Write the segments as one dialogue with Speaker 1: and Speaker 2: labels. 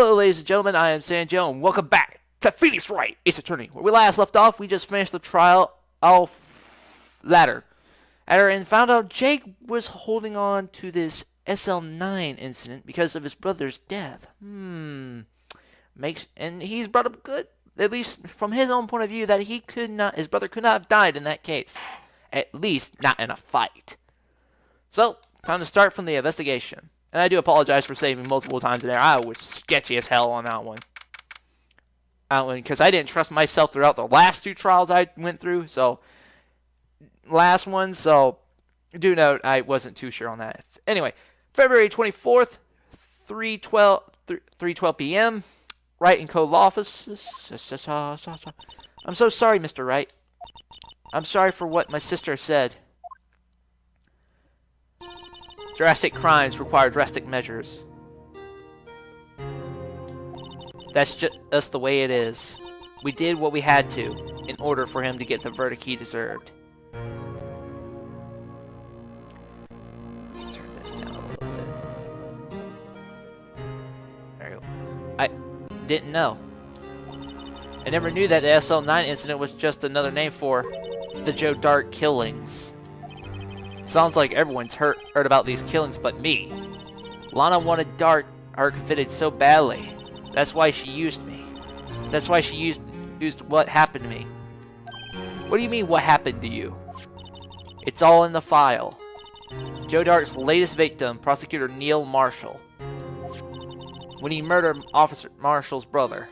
Speaker 1: Hello, ladies and gentlemen, I am Sanjo, and welcome back to Phoenix Wright, Ace Attorney. Where we last left off, we just finished the trial of Ladder. And found out Jake was holding on to this SL9 incident because of his brother's death. And he's brought up good, at least from his own point of view, that his brother could not have died in that case. At least not in a fight. So, time to start from the investigation. And I do apologize for saving multiple times in there. I was sketchy as hell on that one. Because I didn't trust myself throughout the last two trials I went through. So, do note I wasn't too sure on that. Anyway, February 24th, 3:12 p.m. Wright and Co. office. I'm so sorry, Mr. Wright. I'm sorry for what my sister said. Drastic crimes require drastic measures. That's the way it is. We did what we had to in order for him to get the verdict he deserved. Turn this down a little bit. There you go. I didn't know. I never knew that the SL9 incident was just another name for the Joe Dart killings. Sounds like everyone's heard about these killings but me. Lana wanted Dart fitted so badly. That's why she used me. That's why she used what happened to me. What do you mean, what happened to you? It's all in the file. Joe Dart's latest victim, Prosecutor Neil Marshall. When he murdered Officer Marshall's brother,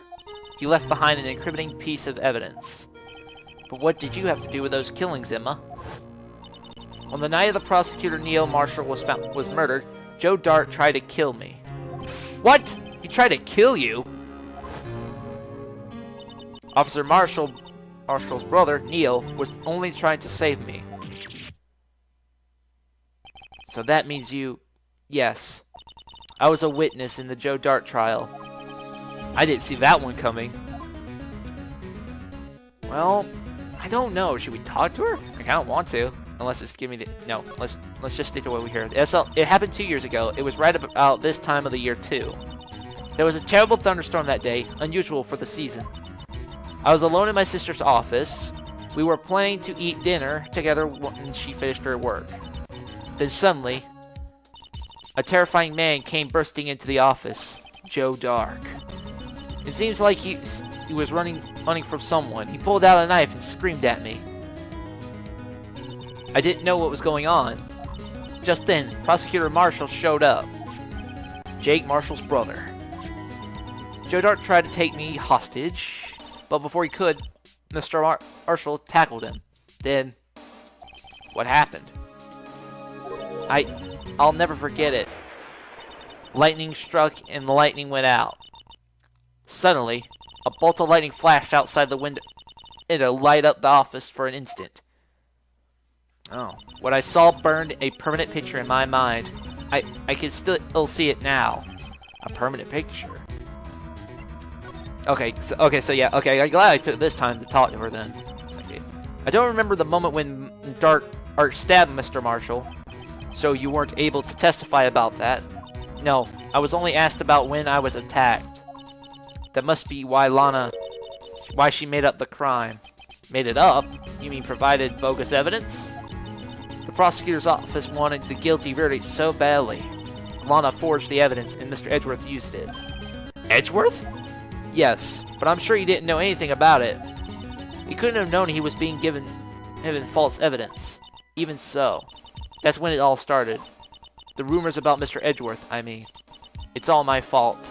Speaker 1: he left behind an incriminating piece of evidence. But what did you have to do with those killings, Emma? On the night of the Prosecutor Neil Marshall was murdered, Joe Dart tried to kill me. What? He tried to kill you? Officer Marshall's brother, Neil, was only trying to save me. So that means you... Yes. I was a witness in the Joe Dart trial. I didn't see that one coming. Well, I don't know. Should we talk to her? I kind of want to. Unless it's giving me the... No, let's just stick to what we hear. It happened 2 years ago. It was right about this time of the year, too. There was a terrible thunderstorm that day, unusual for the season. I was alone in my sister's office. We were planning to eat dinner together when she finished her work. Then suddenly, a terrifying man came bursting into the office. Joe Dark. It seems like he was running from someone. He pulled out a knife and screamed at me. I didn't know what was going on. Just then, Prosecutor Marshall showed up. Jake Marshall's brother. Joe Dart tried to take me hostage, but before he could, Mr. Marshall tackled him. Then, what happened? I'll never forget it. Lightning struck and the lightning went out. Suddenly, a bolt of lightning flashed outside the window and it lighted up the office for an instant. Oh, what I saw burned a permanent picture in my mind. I can still see it now. A permanent picture. Okay, I'm glad I took this time to talk to her then. Okay. I don't remember the moment when Dart stabbed Mr. Marshall, so you weren't able to testify about that. No, I was only asked about when I was attacked. That must be why she made up the crime. Made it up? You mean provided bogus evidence? The prosecutor's office wanted the guilty verdict so badly. Lana forged the evidence and Mr. Edgeworth used it. Edgeworth? Yes, but I'm sure he didn't know anything about it. He couldn't have known he was being given false evidence. Even so, that's when it all started. The rumors about Mr. Edgeworth, I mean. It's all my fault.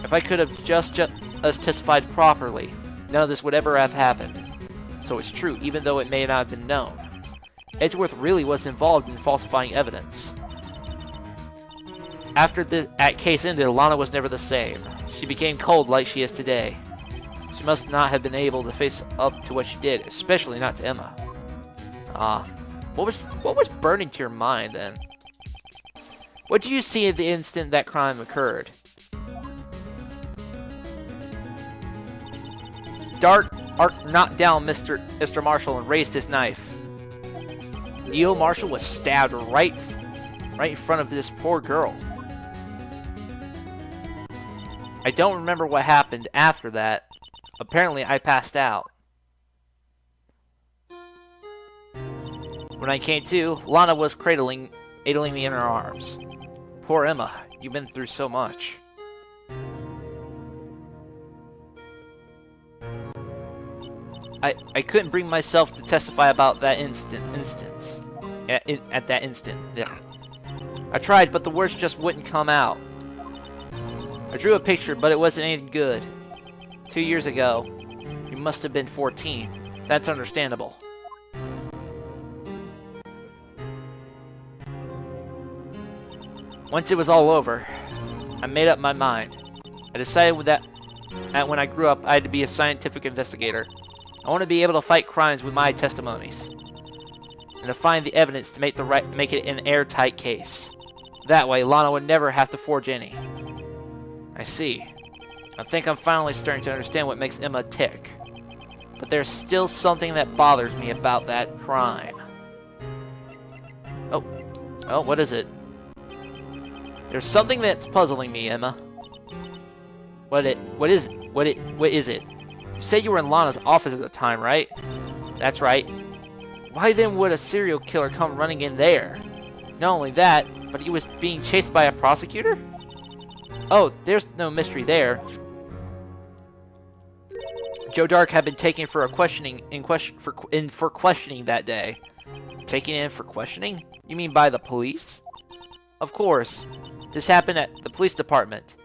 Speaker 1: If I could have just testified properly, none of this would ever have happened. So it's true, even though it may not have been known. Edgeworth really was involved in falsifying evidence. After that case ended, Lana was never the same. She became cold like she is today. She must not have been able to face up to what she did, especially not to Emma. What was burning to your mind then? What did you see at the instant that crime occurred? Dart knocked down Mr. Marshall and raised his knife. Neil Marshall was stabbed right in front of this poor girl. I don't remember what happened after that. Apparently, I passed out. When I came to, Lana was cradling me in her arms. Poor Emma, you've been through so much. I couldn't bring myself to testify about that instance. At that instant. Ugh. I tried, but the words just wouldn't come out. I drew a picture, but it wasn't any good. 2 years ago, you must have been 14. That's understandable. Once it was all over, I made up my mind. I decided that when I grew up, I had to be a scientific investigator. I want to be able to fight crimes with my testimonies, and to find the evidence to make it an airtight case. That way, Lana would never have to forge any. I see. I think I'm finally starting to understand what makes Emma tick. But there's still something that bothers me about that crime. Oh, what is it? There's something that's puzzling me, Emma. What is it? You said you were in Lana's office at the time, right? That's right. Why then would a serial killer come running in there? Not only that, but he was being chased by a prosecutor? Oh, there's no mystery there. Joe Dark had been taken for questioning that day. Taken in for questioning? You mean by the police? Of course. This happened at the police department.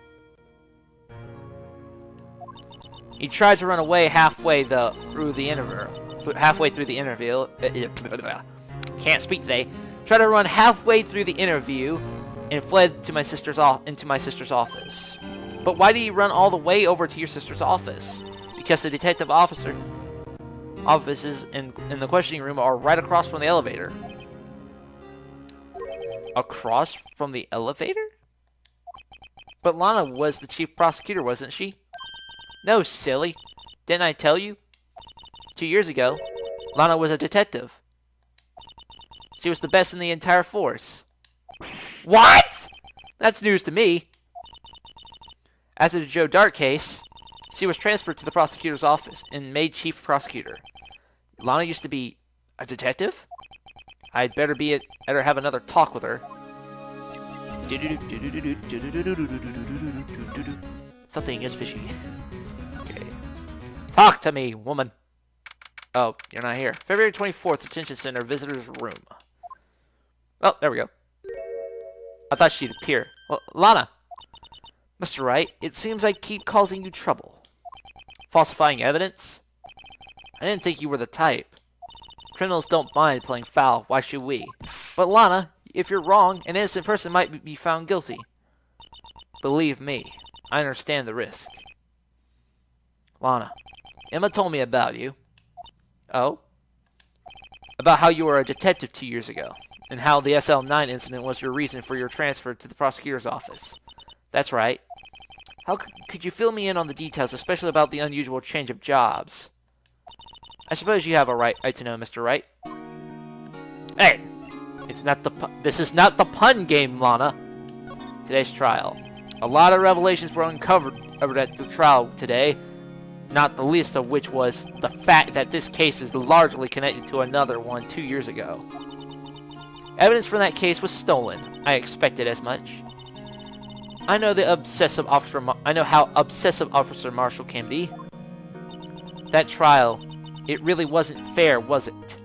Speaker 1: He tried to run away halfway through the interview. Can't speak today. Tried to run halfway through the interview and fled into my sister's office. But why did he run all the way over to your sister's office? Because the detective offices in the questioning room are right across from the elevator. Across from the elevator? But Lana was the chief prosecutor, wasn't she? No, silly. Didn't I tell you? 2 years ago, Lana was a detective. She was the best in the entire force. What? That's news to me. After the Joe Dart case, she was transferred to the prosecutor's office and made chief prosecutor. Lana used to be a detective? I'd better have another talk with her. Something is fishy. Okay. Talk to me, woman. Oh, you're not here. February 24th, Detention Center, visitor's room. Oh, there we go. I thought she'd appear. Well, Lana. Mr. Wright, it seems I keep causing you trouble. Falsifying evidence? I didn't think you were the type. Criminals don't mind playing foul, why should we? But Lana, if you're wrong, an innocent person might be found guilty. Believe me, I understand the risk. Lana, Emma told me about you. Oh? About how you were a detective 2 years ago, and how the SL9 incident was your reason for your transfer to the prosecutor's office. That's right. How could you fill me in on the details, especially about the unusual change of jobs? I suppose you have a right to know, Mr. Wright. Hey! This is not the pun game, Lana. Today's trial. A lot of revelations were uncovered at the trial today, not the least of which was the fact that this case is largely connected to another one 2 years ago. Evidence from that case was stolen. I expected as much. I know how obsessive Officer Marshall can be. That trial, it really wasn't fair, was it?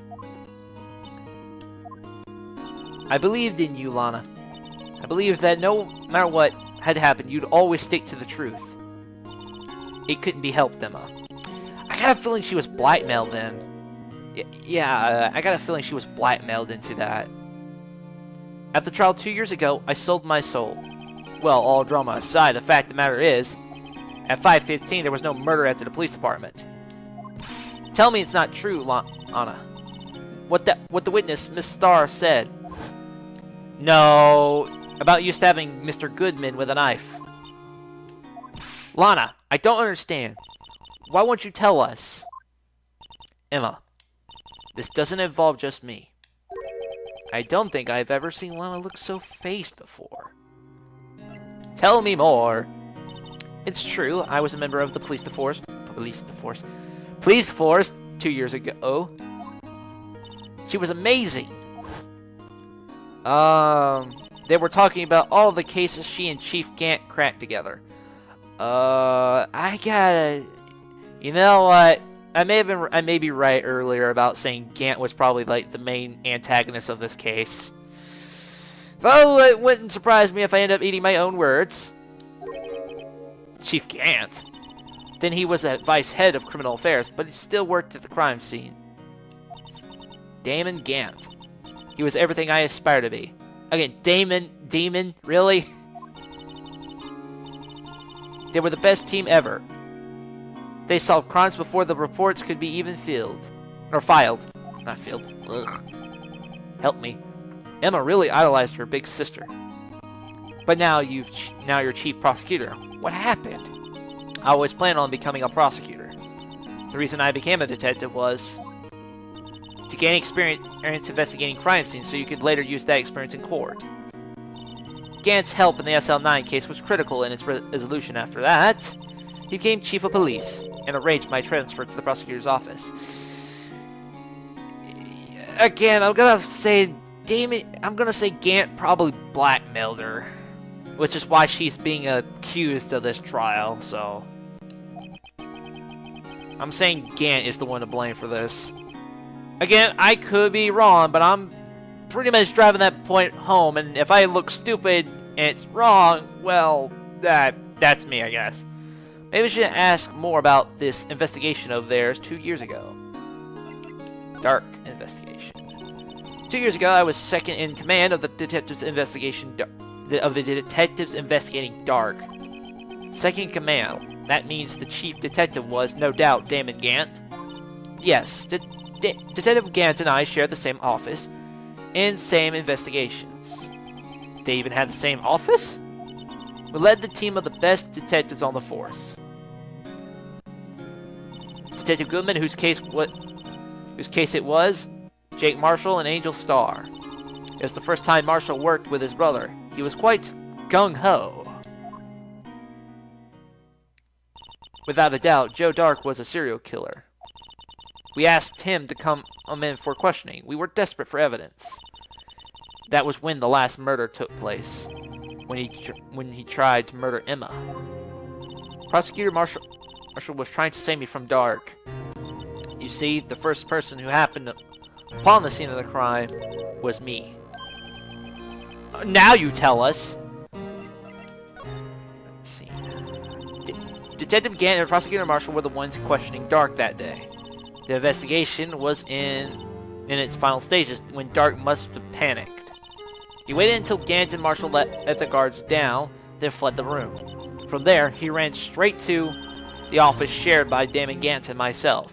Speaker 1: I believed in you, Lana. I believed that no matter what had happened, you'd always stick to the truth. It couldn't be helped, Emma. I got a feeling she was blackmailed then. Yeah, I got a feeling she was blackmailed into that. At the trial 2 years ago, I sold my soul. Well, all drama aside, the fact of the matter is, at 5:15 there was no murder at the police department. Tell me it's not true, Lana. What the witness, Miss Starr, said. No, about you stabbing Mr. Goodman with a knife. Lana, I don't understand. Why won't you tell us? Emma, this doesn't involve just me. I don't think I've ever seen Lana look so phased before. Tell me more. It's true, I was a member of the police force 2 years ago. She was amazing. They were talking about all the cases she and Chief Gant cracked together. I gotta... You know what? I may be right earlier about saying Gant was probably like the main antagonist of this case. Though it wouldn't surprise me if I end up eating my own words. Chief Gant? Then he was a vice head of criminal affairs, but he still worked at the crime scene. Damon Gant. He was everything I aspired to be. Again, Demon, really? They were the best team ever. They solved crimes before the reports could be even filed. Not filled. Ugh. Help me. Emma really idolized her big sister. But now you're chief prosecutor. What happened? I always planned on becoming a prosecutor. The reason I became a detective was to gain experience investigating crime scenes so you could later use that experience in court. Gant's help in the SL9 case was critical in its resolution. After that, he became chief of police and arranged my transfer to the prosecutor's office. Again, I'm gonna say Gant probably blackmailed her, which is why she's being accused of this trial, so I'm saying Gant is the one to blame for this. Again, I could be wrong, but I'm pretty much driving that point home, and if I look stupid and it's wrong, well, that's me, I guess. Maybe I should ask more about this investigation of theirs 2 years ago. Dark investigation. 2 years ago, I was second in command of the detectives investigating Dark. Second in command. That means the chief detective was, no doubt, Damon Gant. Yes, Detective Gant and I shared the same office and same investigations. They even had the same office? We led the team of the best detectives on the force. Detective Goodman, whose case it was, Jake Marshall and Angel Starr. It was the first time Marshall worked with his brother. He was quite gung-ho. Without a doubt, Joe Dark was a serial killer. We asked him to come in for questioning. We were desperate for evidence. That was when the last murder took place, when he tried to murder Emma. Prosecutor Marshall was trying to save me from Dark. You see, the first person who happened upon the scene of the crime was me. Now you tell us. Let's see. Detective Gant and Prosecutor Marshall were the ones questioning Dark that day. The investigation was in its final stages when Dark must have panicked. He waited until Gant and Marshall let the guards down, then fled the room. From there, he ran straight to the office shared by Damon Gant and myself.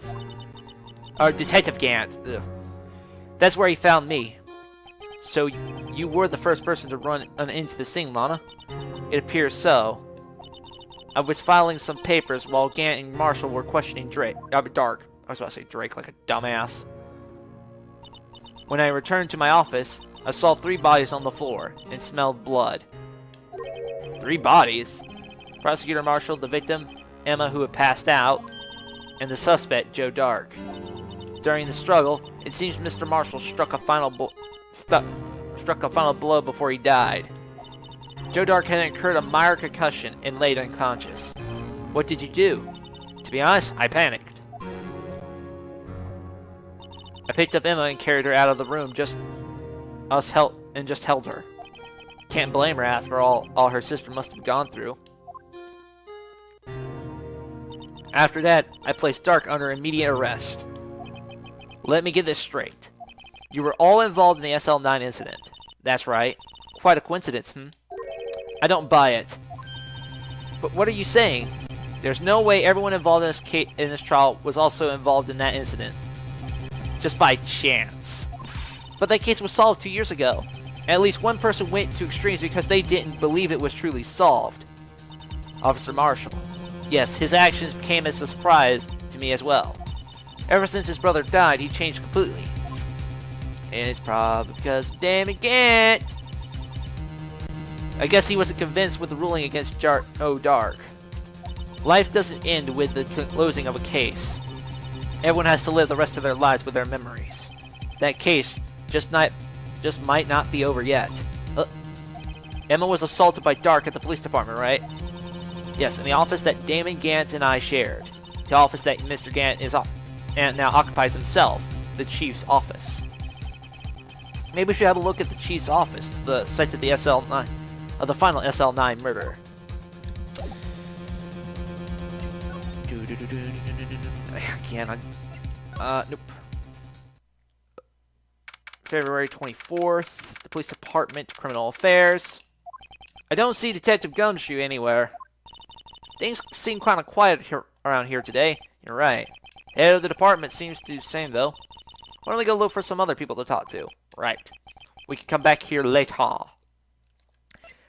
Speaker 1: Detective Gant. Ugh. That's where he found me. So you were the first person to run into the scene, Lana? It appears so. I was filing some papers while Gant and Marshall were questioning Dark. I was about to say Drake like a dumbass. When I returned to my office, I saw 3 bodies on the floor and smelled blood. 3 bodies? Prosecutor Marshall, the victim, Emma, who had passed out, and the suspect, Joe Dark. During the struggle, it seems Mr. Marshall struck a final blow before he died. Joe Dark had incurred a minor concussion and laid unconscious. What did you do? To be honest, I panicked. I picked up Emma and carried her out of the room, just held her. Can't blame her after all her sister must have gone through. After that, I placed Dark under immediate arrest. Let me get this straight. You were all involved in the SL9 incident. That's right. Quite a coincidence, I don't buy it. But what are you saying? There's no way everyone involved in this trial was also involved in that incident. Just by chance. But that case was solved 2 years ago. And at least one person went to extremes because they didn't believe it was truly solved. Officer Marshall. Yes, his actions came as a surprise to me as well. Ever since his brother died, he changed completely. And it's probably because of Damon Gant. I guess he wasn't convinced with the ruling against Dark. Life doesn't end with the closing of a case. Everyone has to live the rest of their lives with their memories. That case just might not be over yet. Emma was assaulted by Dark at the police department, right? Yes, in the office that Damon Gant and I shared. The office that Mr. Gant now occupies himself, the chief's office. Maybe we should have a look at the chief's office, the site of the SL9, of the final SL9 murder. Again, nope. February 24th, the police department, criminal affairs. I don't see Detective Gumshoe anywhere. Things seem kind of quiet around here today. You're right. Head of the department seems to do the same, though. Why don't we go look for some other people to talk to? Right. We can come back here later.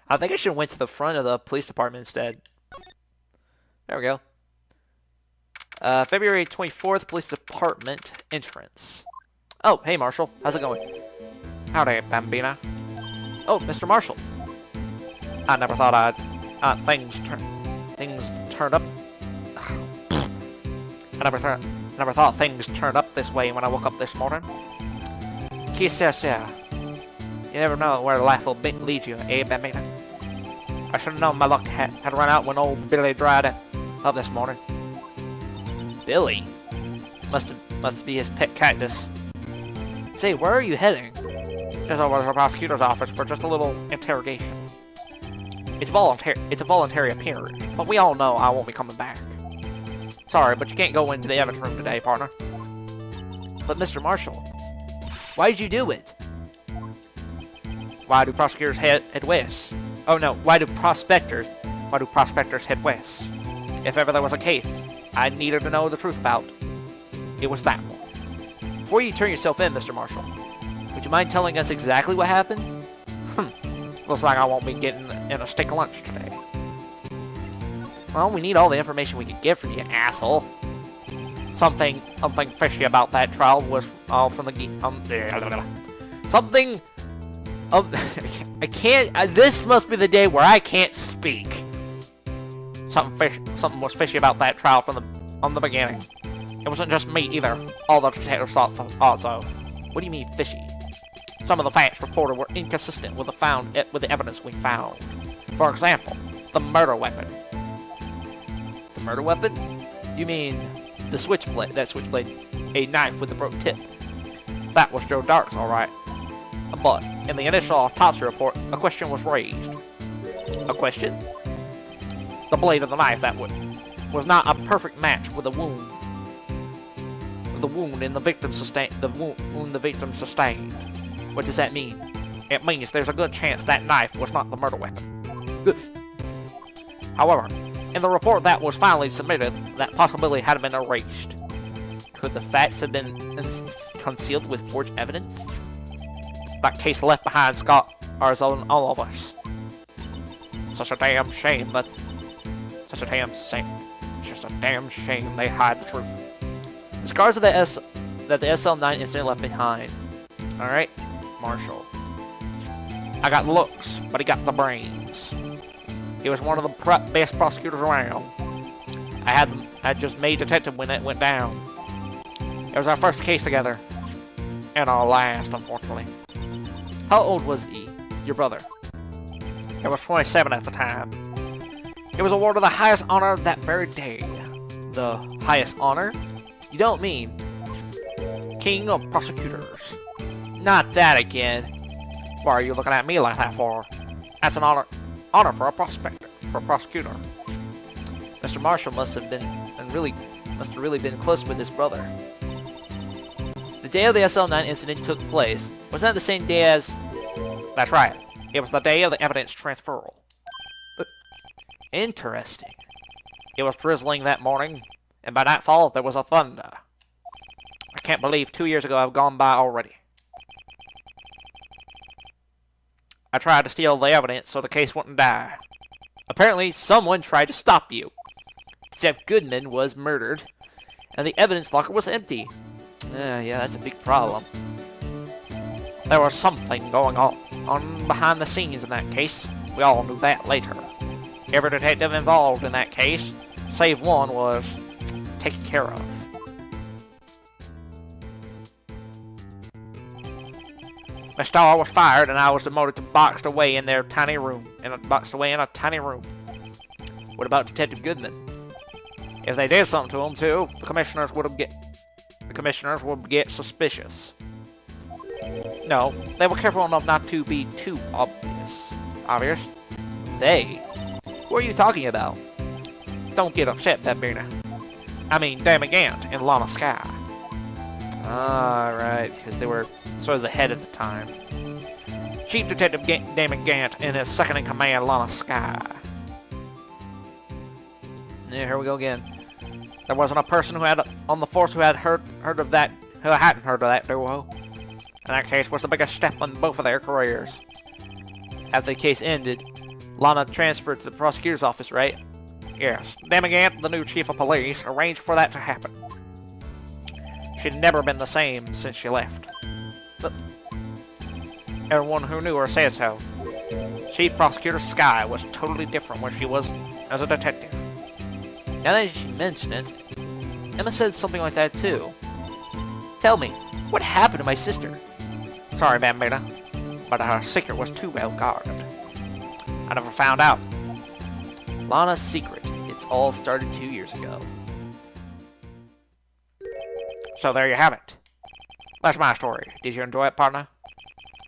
Speaker 1: I think I should have went to the front of the police department instead. There we go. February 24th, police department entrance. Oh, hey, Marshall. How's it going? Howdy, Bambina. Oh, Mr. Marshall. I never thought things turned up. I never thought things turned up this way when I woke up this morning. You never know where life will lead you, eh, Bambina? I should have known my luck had run out when old Billy dried up this morning. Billy? Must be his pet cactus. Say, where are you heading? Just over to the prosecutor's office for just a little interrogation. It's a voluntary appearance, but we all know I won't be coming back. Sorry, but you can't go into the evidence room today, partner. But Mr. Marshall, why did you do it? Why do prosecutors head west? Oh no, why do prospectors head west? If ever there was a case I needed to know the truth about, it was that one. Before you turn yourself in, Mr. Marshall, would you mind telling us exactly what happened? Looks like I won't be getting in a steak lunch today. Well, we need all the information we can get from you, asshole. Something fishy about that trial was all from the something. I can't. This must be the day where I can't speak. Something was fishy about that trial from the beginning. It wasn't just me either. All the detectives thought so. What do you mean fishy? Some of the facts reported were inconsistent with the evidence we found. For example, the murder weapon. The murder weapon? You mean the switchblade? That switchblade, a knife with a broken tip. That was Joe Dark's, all right. But in the initial autopsy report, a question was raised. A question? The blade of the knife that was not a perfect match with the wound. The wound the victim sustained. What does that mean? It means there's a good chance that knife was not the murder weapon. However, in the report that was finally submitted, that possibility had been erased. Could the facts have been concealed with forged evidence? That case left behind scars on all of us. Such a damn shame. It's just a damn shame they hide the truth. The scars of that the SL9 incident left behind. Alright, Marshall. I got looks, but he got the brains. He was one of the best prosecutors around. I just made detective when it went down. It was our first case together. And our last, unfortunately. How old was he, your brother? He was 27 at the time. He was awarded the highest honor that very day. The highest honor? You don't mean King of Prosecutors. Not that again. Why are you looking at me like that for? That's an honor for a prosecutor. Mr. Marshall must have really been close with his brother. The day of the SL9 incident took place. Was that the same day as... That's right. It was the day of the evidence transferal. Interesting. It was drizzling that morning, and by nightfall there was a thunder. I can't believe 2 years ago have gone by already. I tried to steal the evidence so the case wouldn't die. Apparently, someone tried to stop you. Jeff Goodman was murdered, and the evidence locker was empty. Yeah, that's a big problem. There was something going on behind the scenes in that case. We all knew that later. Every detective involved in that case save one, was taken care of. My star was fired, and I was demoted to boxed away in their tiny room. Boxed away in a tiny room. What about Detective Goodman? If they did something to him too, the commissioners would get suspicious. No, they were careful enough not to be too obvious. Obvious? They? Who are you talking about? Don't get upset, Bambina. I mean, Damon Gant and Lana Sky. Right, because they were sort of the head at the time. Chief Detective Damon Gant and his second-in-command, Lana Sky. Yeah, here we go again. There wasn't a person on the force who hadn't heard of that duo. In that case, was the biggest step in both of their careers. After the case ended, Lana transferred to the prosecutor's office, right? Yes. Damon Gant, the new chief of police, arranged for that to happen. She'd never been the same since she left. But everyone who knew her said so. Chief Prosecutor Sky was totally different when she was as a detective. Now that she mentioned it, Emma said something like that too. Tell me, what happened to my sister? Sorry, Bambina, but her secret was too well guarded. I never found out. Lana's secret. It's all started 2 years ago. So there you have it. That's my story. Did you enjoy it, partner?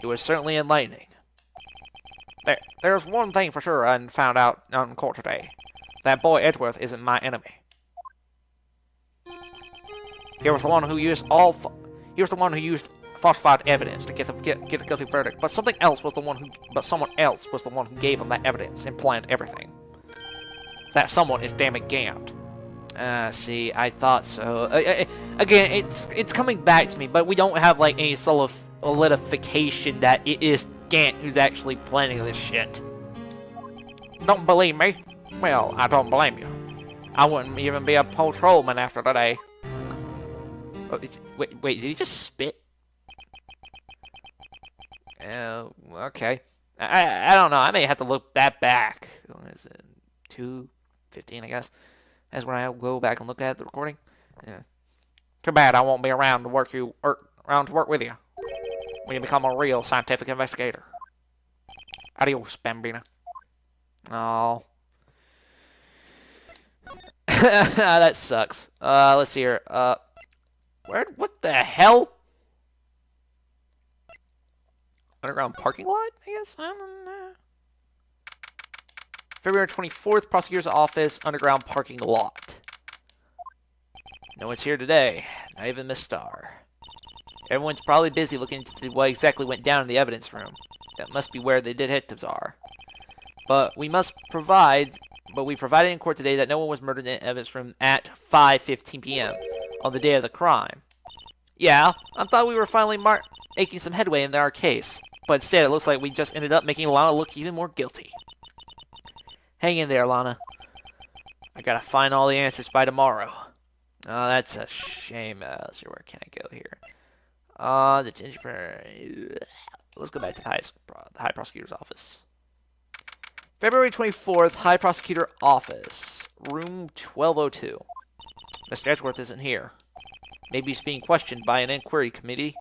Speaker 1: It was certainly enlightening. There's one thing for sure I found out in court today. That boy Edgeworth isn't my enemy. He was the one who used falsified evidence to get a guilty verdict. But someone else was the one who gave him that evidence and planned everything. That someone is Damon Gant. See, I thought so. Again, it's coming back to me, but we don't have like any sort of solidification that it is Gant who's actually planning this shit. Don't believe me? Well, I don't blame you. I wouldn't even be a patrolman after today. Oh, wait, did he just spit? Okay. I don't know. I may have to look that back. What is it? 2:15, I guess. That's when I go back and look at the recording. Yeah. Too bad I won't be around to work with you when you become a real scientific investigator. Adios, Bambina. Oh. That sucks. Let's see here. What the hell? Underground parking lot, I guess? I don't know. February 24th, prosecutor's office, underground parking lot. No one's here today. Not even Miss Starr. Everyone's probably busy looking into what exactly went down in the evidence room. That must be where the detectives are. But we provided in court today that no one was murdered in the evidence room at 5:15 p.m. on the day of the crime. Yeah, I thought we were finally making some headway in our case. But instead, it looks like we just ended up making Lana look even more guilty. Hang in there, Lana. I gotta find all the answers by tomorrow. Oh, that's a shame. Let's see, where can I go here? The gingerbread. Let's go back to the High Prosecutor's office. February 24th, High Prosecutor Office, room 1202. Mr. Edgeworth isn't here. Maybe he's being questioned by an inquiry committee.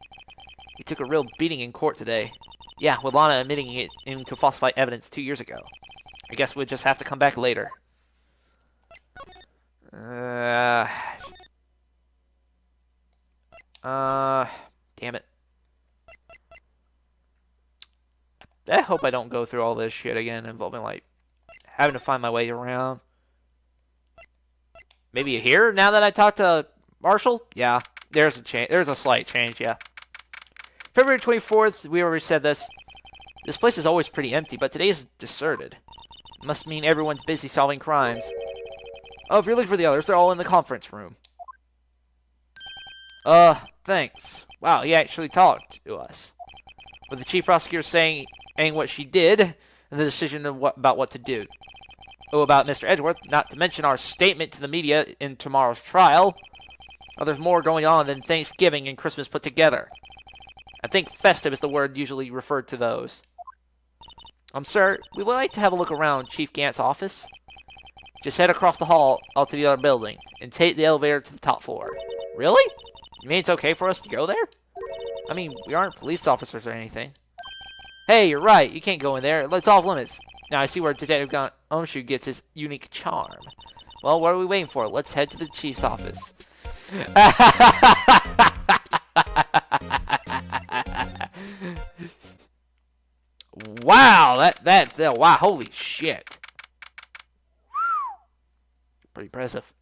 Speaker 1: He took a real beating in court today. Yeah, with Lana admitting it into falsified evidence 2 years ago. I guess we'll just have to come back later. Damn it. I hope I don't go through all this shit again involving, like, having to find my way around. Maybe here, now that I talked to Marshall? Yeah, there's a change. There's a slight change, yeah. February 24th, we already said this. This place is always pretty empty, but today is deserted. Must mean everyone's busy solving crimes. Oh, if you're looking for the others, they're all in the conference room. Thanks. Wow, he actually talked to us. With the chief prosecutor saying what she did, and the decision of about what to do. Oh, about Mr. Edgeworth, not to mention our statement to the media in tomorrow's trial. Oh, there's more going on than Thanksgiving and Christmas put together. I think festive is the word usually referred to those. Sir, we would like to have a look around Chief Gant's office. Just head across the hall out to the other building and take the elevator to the top floor. Really? You mean it's okay for us to go there? I mean, we aren't police officers or anything. Hey, you're right. You can't go in there. It's off limits. Now I see where Detective Gumshoe gets his unique charm. Well, what are we waiting for? Let's head to the chief's office. Wow, wow, holy shit. Pretty impressive.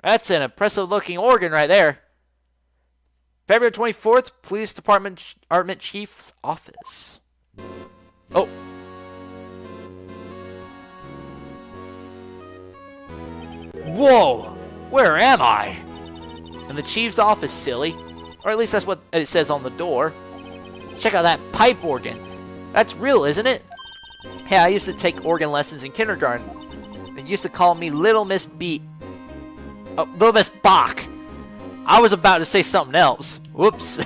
Speaker 1: That's an impressive looking organ right there. February 24th, Police Department Chief's Office. Oh. Whoa! Where am I? In the chief's office, silly. Or at least that's what it says on the door. Check out that pipe organ. That's real, isn't it? Hey, I used to take organ lessons in kindergarten. They used to call me Little Miss Little Miss Bach. I was about to say something else. Whoops.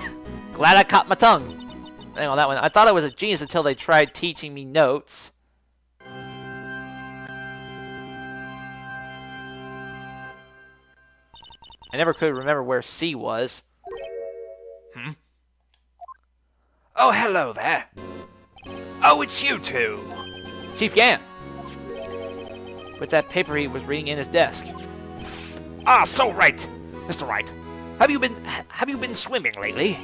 Speaker 1: Glad I caught my tongue. Hang on that one. I thought I was a genius until they tried teaching me notes. I never could remember where C was.
Speaker 2: Oh, hello there. Oh, it's you two.
Speaker 1: Chief Gant. With that paper he was reading in his desk.
Speaker 2: Ah, so right. Mr. Wright, have you been swimming lately?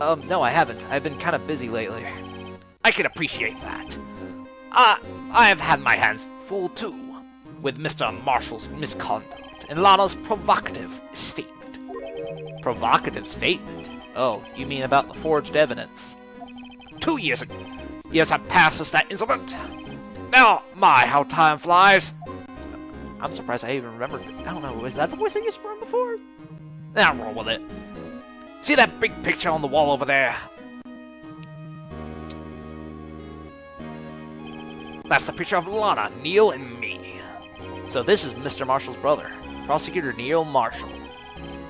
Speaker 1: No, I haven't. I've been kind of busy lately.
Speaker 2: I can appreciate that. I have had my hands full too, with Mr. Marshall's misconduct and Lana's provocative statement.
Speaker 1: Provocative statement? Oh, you mean about the forged evidence?
Speaker 2: 2 years ago. Years have passed since that incident. Now, my, how time flies.
Speaker 1: I'm surprised I even remembered. I don't know, was that the voice I used from before?
Speaker 2: Now roll with it. See that big picture on the wall over there? That's the picture of Lana, Neil, and me.
Speaker 1: So this is Mr. Marshall's brother, Prosecutor Neil Marshall.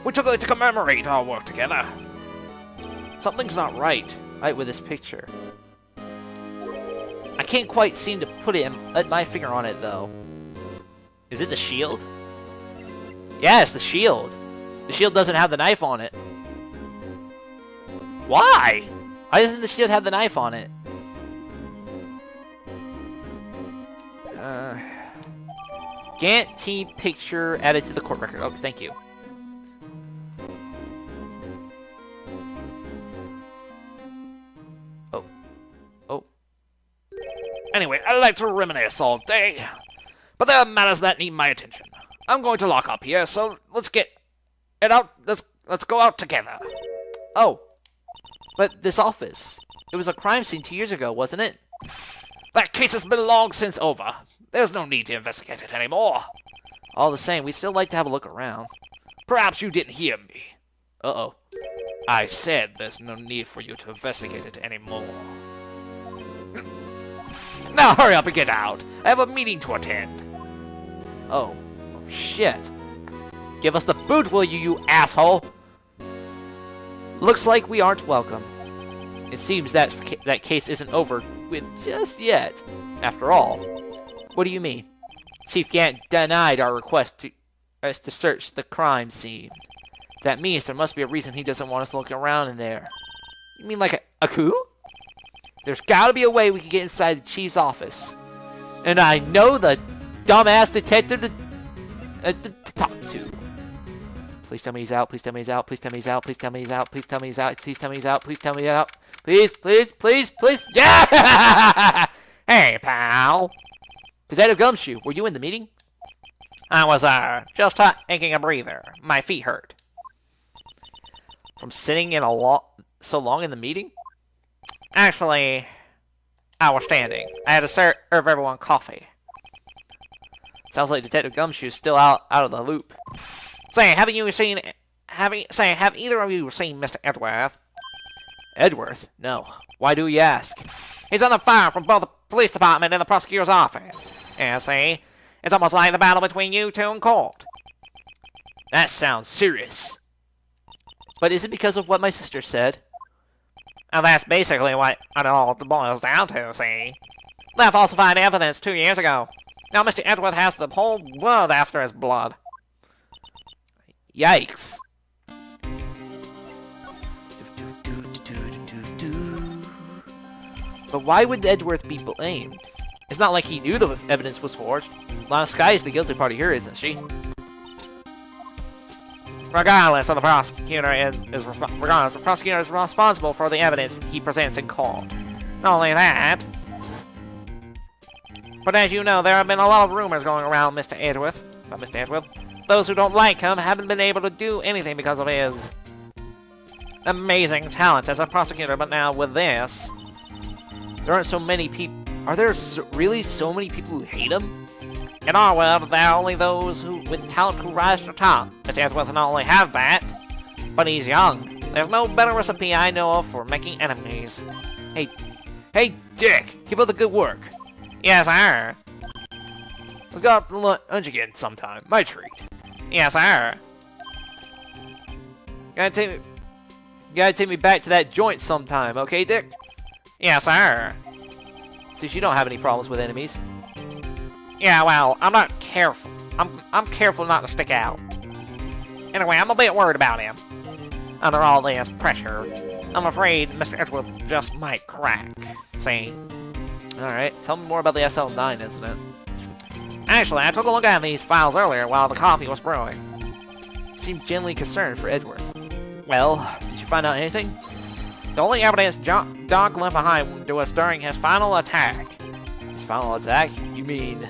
Speaker 2: We took it to commemorate our work together.
Speaker 1: Something's not right with this picture. I can't quite seem to put my finger on it, though. Is it the shield? Yeah, it's the shield. The shield doesn't have the knife on it. Why? Why doesn't the shield have the knife on it? Gant team picture added to the court record. Oh, thank you. Oh.
Speaker 2: Anyway, I like to reminisce all day, but there are matters that need my attention. I'm going to lock up here, so let's get it out. Let's go out together.
Speaker 1: Oh, but this office. It was a crime scene 2 years ago, wasn't it?
Speaker 2: That case has been long since over. There's no need to investigate it anymore.
Speaker 1: All the same, we'd still like to have a look around.
Speaker 2: Perhaps you didn't hear me.
Speaker 1: Uh-oh.
Speaker 2: I said there's no need for you to investigate it anymore. Now hurry up and get out. I have a meeting to attend.
Speaker 1: Oh, shit. Give us the boot, will you, you asshole? Looks like we aren't welcome. It seems that case isn't over with just yet. After all, what do you mean? Chief Gant denied our request to search the crime scene. That means there must be a reason he doesn't want us looking around in there. You mean like a coup? There's gotta be a way we can get inside the chief's office. And I know the dumbass detective to talk to. Please tell me he's out. Please tell me he's out. Please tell me he's out. Please tell me he's out. Please tell me he's out. Please tell me he's out. Please tell me he's out. Please, please, please, please. Yeah!
Speaker 2: Hey, pal.
Speaker 1: Detective Gumshoe, were you in the meeting?
Speaker 2: I was, just taking a breather. My feet hurt.
Speaker 1: From sitting in so long in the meeting?
Speaker 2: Actually, I was standing. I had to serve everyone coffee.
Speaker 1: Sounds like Detective Gumshoe's still out of the loop.
Speaker 2: Say, have either of you seen Mr. Edgeworth?
Speaker 1: Edgeworth? No. Why do you ask?
Speaker 2: He's on the fire from both the police department and the prosecutor's office. Yeah, see? It's almost like the battle between you two in court.
Speaker 1: That sounds serious. But is it because of what my sister said?
Speaker 2: And that's basically what it all boils down to, see? They falsified evidence 2 years ago. Now Mr. Edgeworth has the whole world after his blood.
Speaker 1: Yikes. But why would Edgeworth be blamed? It's not like he knew the evidence was forged. Lana Skye is the guilty party here, isn't she?
Speaker 2: Regardless, the prosecutor is responsible for the evidence he presents in court. Not only that, but as you know, there have been a lot of rumors going around Mr. Edgeworth. About Mr. Edgeworth. Those who don't like him haven't been able to do anything because of his amazing talent as a prosecutor. But now with this,
Speaker 1: there aren't so many people. Are there really so many people who hate him?
Speaker 2: In our world, there are only those with talent who rise to the top. Mr. Edgeworth not only has that, but he's young. There's no better recipe I know of for making enemies.
Speaker 1: Hey, Dick, keep up the good work.
Speaker 2: Yes, sir.
Speaker 1: Let's go out to lunch again sometime. My treat.
Speaker 2: Yes, sir.
Speaker 1: You gotta take me back to that joint sometime, okay, Dick?
Speaker 2: Yes, sir.
Speaker 1: Since you don't have any problems with enemies.
Speaker 2: Yeah, well, I'm not careful. I'm careful not to stick out. Anyway, I'm a bit worried about him. Under all this pressure, I'm afraid Mr. Edgeworth just might crack. See?
Speaker 1: Alright, tell me more about the SL9 incident.
Speaker 2: Actually, I took a look at these files earlier while the coffee was brewing.
Speaker 1: You seemed genuinely concerned for Edgeworth. Well, did you find out anything?
Speaker 2: The only evidence Doc left behind was during his final attack.
Speaker 1: His final attack? You mean...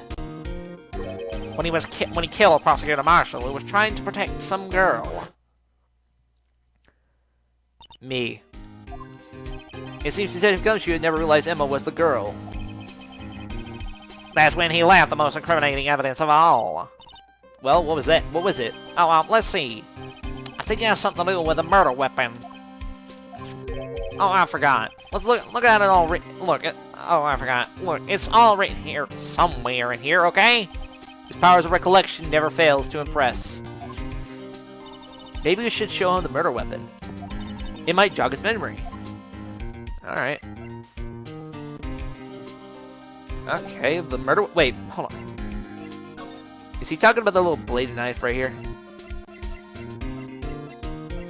Speaker 2: When he killed Prosecutor Marshall, who was trying to protect some girl.
Speaker 1: Me. It seems Detective Gumshoe had never realized Emma was the girl.
Speaker 2: That's when he left the most incriminating evidence of all.
Speaker 1: Well, what was that? What was it?
Speaker 2: Oh, let's see. I think it has something to do with a murder weapon. Oh, I forgot. Let's look at it all. Oh, I forgot. Look, it's all written here somewhere in here. Okay.
Speaker 1: His powers of recollection never fails to impress. Maybe we should show him the murder weapon. It might jog his memory. Alright. Okay, the murder... Wait, hold on. Is he talking about the little bladed knife right here?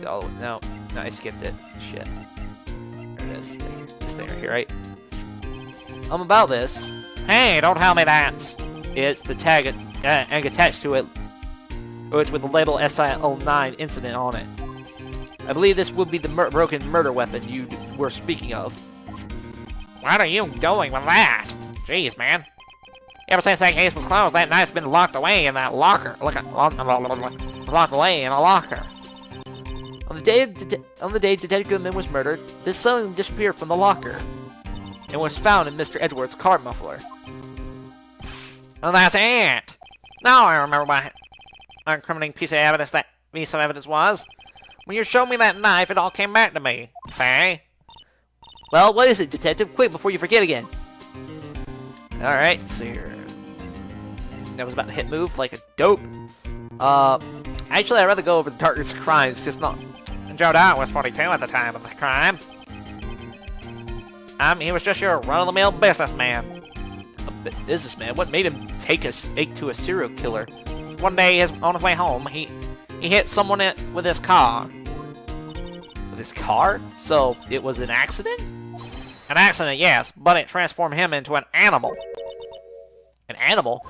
Speaker 1: No, I skipped it. Shit. There it is. Right here. This thing right here, right? About this.
Speaker 2: Hey, don't tell me that.
Speaker 1: It's the tag attached to it. It's with the label SIL9 incident on it. I believe this would be the broken murder weapon you were speaking of.
Speaker 2: What are you doing with that? Jeez, man. Ever since that case was closed, that knife's been locked away in that locker. Locked away in a locker.
Speaker 1: On the day Detective Goodman was murdered, this suddenly disappeared from the locker and was found in Mr. Edgeworth's car muffler.
Speaker 2: Oh, that's it. Now I remember what incriminating piece of evidence was. When you showed me that knife, it all came back to me. See?
Speaker 1: Well, what is it, Detective? Quick, before you forget again. Alright, so here. That was about to hit move like a dope. Actually, I'd rather go over the darkest crimes, just not...
Speaker 2: Joe Dart was 42 at the time of the crime. He was just your run-of-the-mill businessman.
Speaker 1: A businessman? What made him take to a serial killer?
Speaker 2: One day, on his way home, he hit someone with his car.
Speaker 1: With his car? So, it was an accident?
Speaker 2: An accident, yes, but it transformed him into an animal.
Speaker 1: An animal?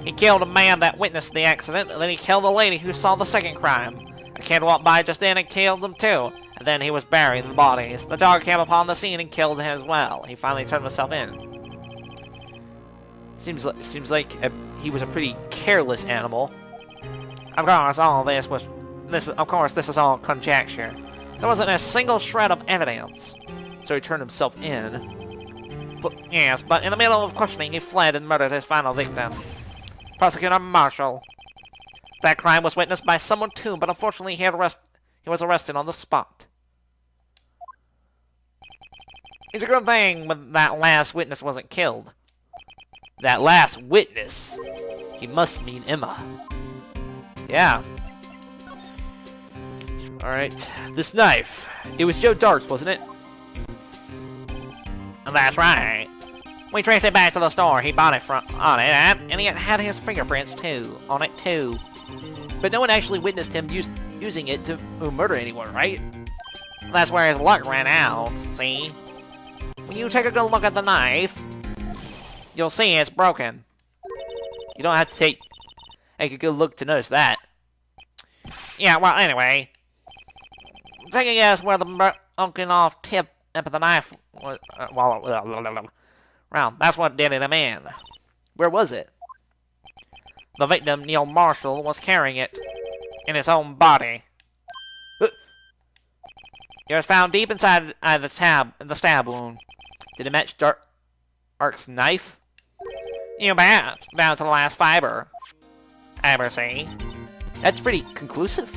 Speaker 2: He killed a man that witnessed the accident, and then he killed a lady who saw the second crime. A kid walked by just then and killed them too. And then he was burying the bodies. The dog came upon the scene and killed him as well. He finally turned himself in.
Speaker 1: Seems like he was a pretty careless animal.
Speaker 2: Of course, all this is all conjecture. There wasn't a single shred of evidence.
Speaker 1: So he turned himself in.
Speaker 2: Yes, but in the middle of questioning, he fled and murdered his final victim, Prosecutor Marshall. That crime was witnessed by someone too, but unfortunately he was arrested on the spot. It's a good thing that last witness wasn't killed.
Speaker 1: That last witness? He must mean Emma. Yeah. Alright, this knife. It was Joe Dart's, wasn't it?
Speaker 2: That's right. We traced it back to the store he bought it from on it at, and it had his fingerprints too on it too.
Speaker 1: But no one actually witnessed him using it to murder anyone, right?
Speaker 2: That's where his luck ran out, see? When you take a good look at the knife, you'll see it's broken.
Speaker 1: You don't have to take a good look to notice that.
Speaker 2: Yeah, well, anyway. Take a guess where the broken off tip of the knife was. Well, that's what did him in.
Speaker 1: Where was it?
Speaker 2: The victim, Neil Marshall, was carrying it in his own body. It was found deep inside the stab wound.
Speaker 1: Did it match Ark's knife?
Speaker 2: You bet. Down to the last fiber. Ever see?
Speaker 1: That's pretty conclusive.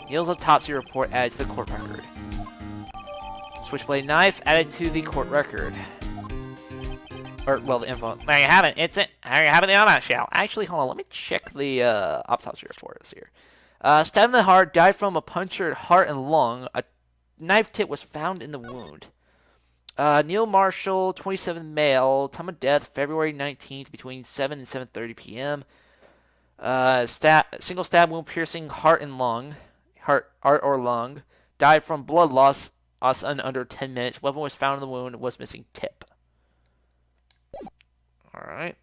Speaker 1: Neil's autopsy report added to the court record. Switchblade knife added to the court record. Or, well, the info.
Speaker 2: There you have it. It's it. There you have it in a nutshell.
Speaker 1: Actually, hold on. Let me check the autopsy report here. Stabbed in the heart, died from a punctured heart and lung. A knife tip was found in the wound. Neil Marshall, 27 male. Time of death, February 19th, between 7 and 7:30 p.m. Single stab wound piercing heart and lung. Heart or lung. Died from blood loss in under 10 minutes. Weapon was found in the wound. Was missing tip. Alright.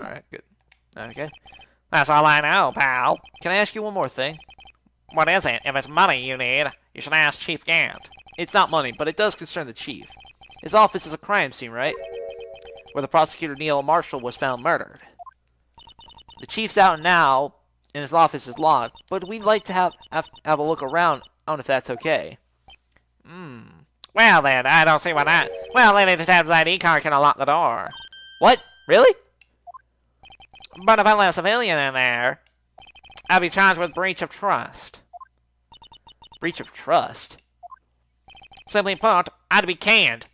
Speaker 1: Alright, good. Okay.
Speaker 2: That's all I know, pal.
Speaker 1: Can I ask you one more thing?
Speaker 2: What is it? If it's money you need, you should ask Chief Gant.
Speaker 1: It's not money, but it does concern the chief. His office is a crime scene, right? Where the prosecutor Neil Marshall was found murdered. The chief's out now, and his office is locked, but we'd like to have a look around on if that's okay.
Speaker 2: Well then, I don't see why not. Well, Lady Detective's ID card can unlock the door.
Speaker 1: What? Really?
Speaker 2: But if I let a civilian in there, I'll be charged with breach of trust.
Speaker 1: Breach of trust?
Speaker 2: Simply put, I'd be canned.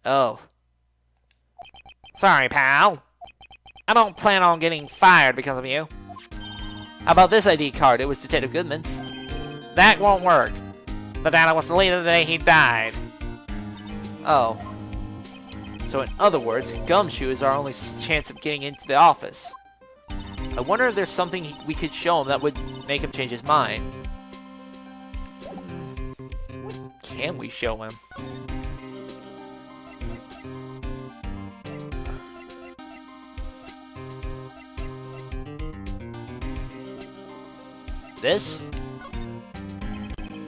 Speaker 1: Oh.
Speaker 2: Sorry, pal. I don't plan on getting fired because of you.
Speaker 1: How about this ID card? It was Detective Goodman's.
Speaker 2: That won't work. The data was deleted the day he died.
Speaker 1: Oh. So in other words, Gumshoe is our only chance of getting into the office. I wonder if there's something we could show him that would make him change his mind. What can we show him? This?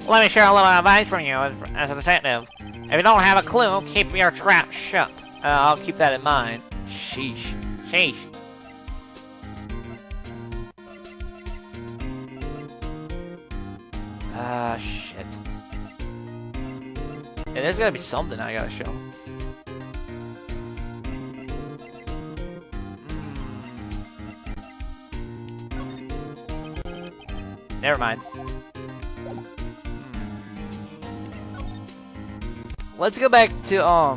Speaker 2: Let me share a little advice from you as a detective. If you don't have a clue, keep your trap shut.
Speaker 1: I'll keep that in mind. Sheesh.
Speaker 2: Sheesh.
Speaker 1: Ah, shit. Yeah, there's gotta be something I gotta show. Never mind. Let's go back to, I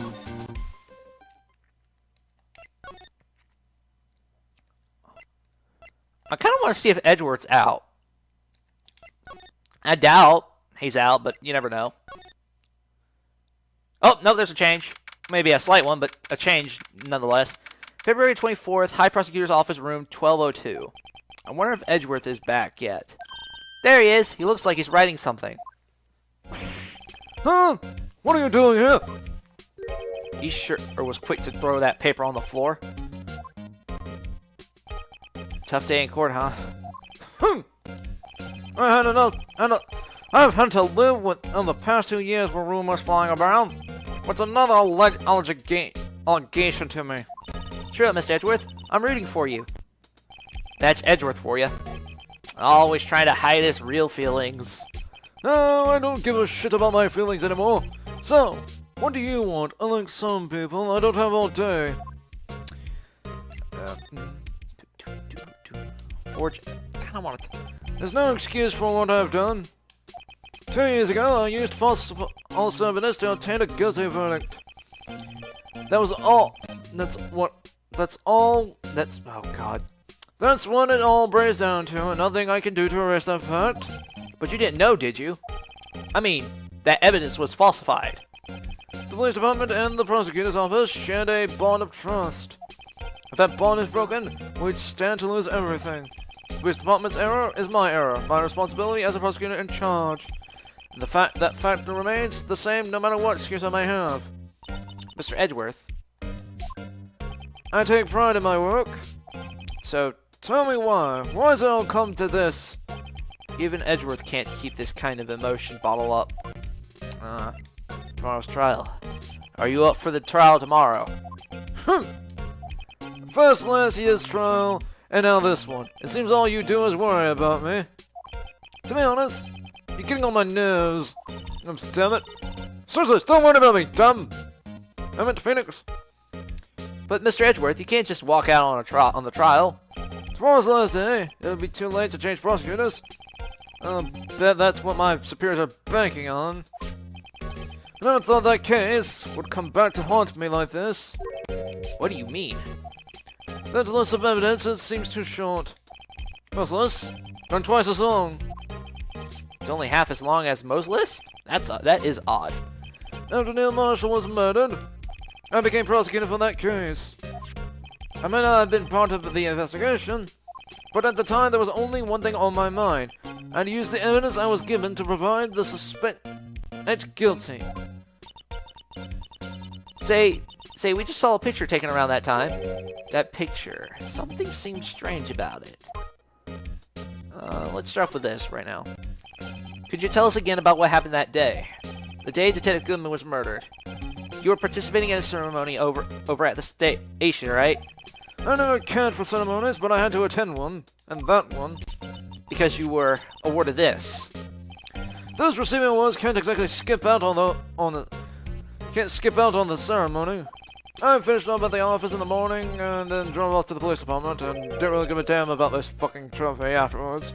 Speaker 1: kind of want to see if Edgeworth's out. I doubt he's out, but you never know. Oh, no, there's a change. Maybe a slight one, but a change nonetheless. February 24th, High Prosecutor's Office, room 1202. I wonder if Edgeworth is back yet. There he is. He looks like he's writing something. Huh? What are you doing here? He sure was quick to throw that paper on the floor. Tough day in court, huh? I've had to live with in the past 2 years with rumors flying about. What's another allegation to me? Sure, Mr. Edgeworth. I'm rooting for you. That's Edgeworth for you. Always trying to hide his real feelings. Oh, I don't give a shit about my feelings anymore. So, what do you want? Unlike some people, I don't have all day. Forge. Kind of want to. There's no excuse for what I've done. 2 years ago, I used false evidence to obtain a guilty verdict. That was all. That's all. Oh God. That's what it all breaks down to, and nothing I can do to erase that fact. But you didn't know, did you? I mean, that evidence was falsified.
Speaker 3: The police department and the prosecutor's office shared a bond of trust. If that bond is broken, we'd stand to lose everything. The police department's error is my error, my responsibility as a prosecutor in charge. And that fact remains the same no matter what excuse I may have.
Speaker 1: Mr. Edgeworth.
Speaker 3: I take pride in my work. So, tell me why. Why has it all come to this?
Speaker 1: Even Edgeworth can't keep this kind of emotion bottled up. Tomorrow's trial. Are you up for the trial tomorrow?
Speaker 3: First last year's trial, and now this one. It seems all you do is worry about me. To be honest, you're getting on my nerves. Damn it. Seriously, stop worrying about me, dumb. I meant Phoenix.
Speaker 1: But Mr. Edgeworth, you can't just walk out on the trial.
Speaker 3: Tomorrow's the last day. It'll be too late to change prosecutors. I'll bet that's what my superiors are banking on. I never thought that case would come back to haunt me like this.
Speaker 1: What do you mean?
Speaker 3: That list of evidence, it seems too short. Most lists run twice as long.
Speaker 1: It's only half as long as most lists? That is odd.
Speaker 3: After Neil Marshall was murdered, I became prosecutor for that case. I may not have been part of the investigation, but at the time there was only one thing on my mind. I'd use the evidence I was given to provide the suspect guilty.
Speaker 1: Say, we just saw a picture taken around that time. That picture. Something seems strange about it. Let's start off with this right now. Could you tell us again about what happened that day? The day Detective Goodman was murdered. You were participating in a ceremony over at the station, right?
Speaker 3: I never cared for ceremonies, but I had to attend one, and that one.
Speaker 1: Because you were awarded this.
Speaker 3: Those receiving awards can't exactly skip out on the ceremony. I finished up at the office in the morning and then drove off to the police department and didn't really give a damn about this fucking trophy afterwards.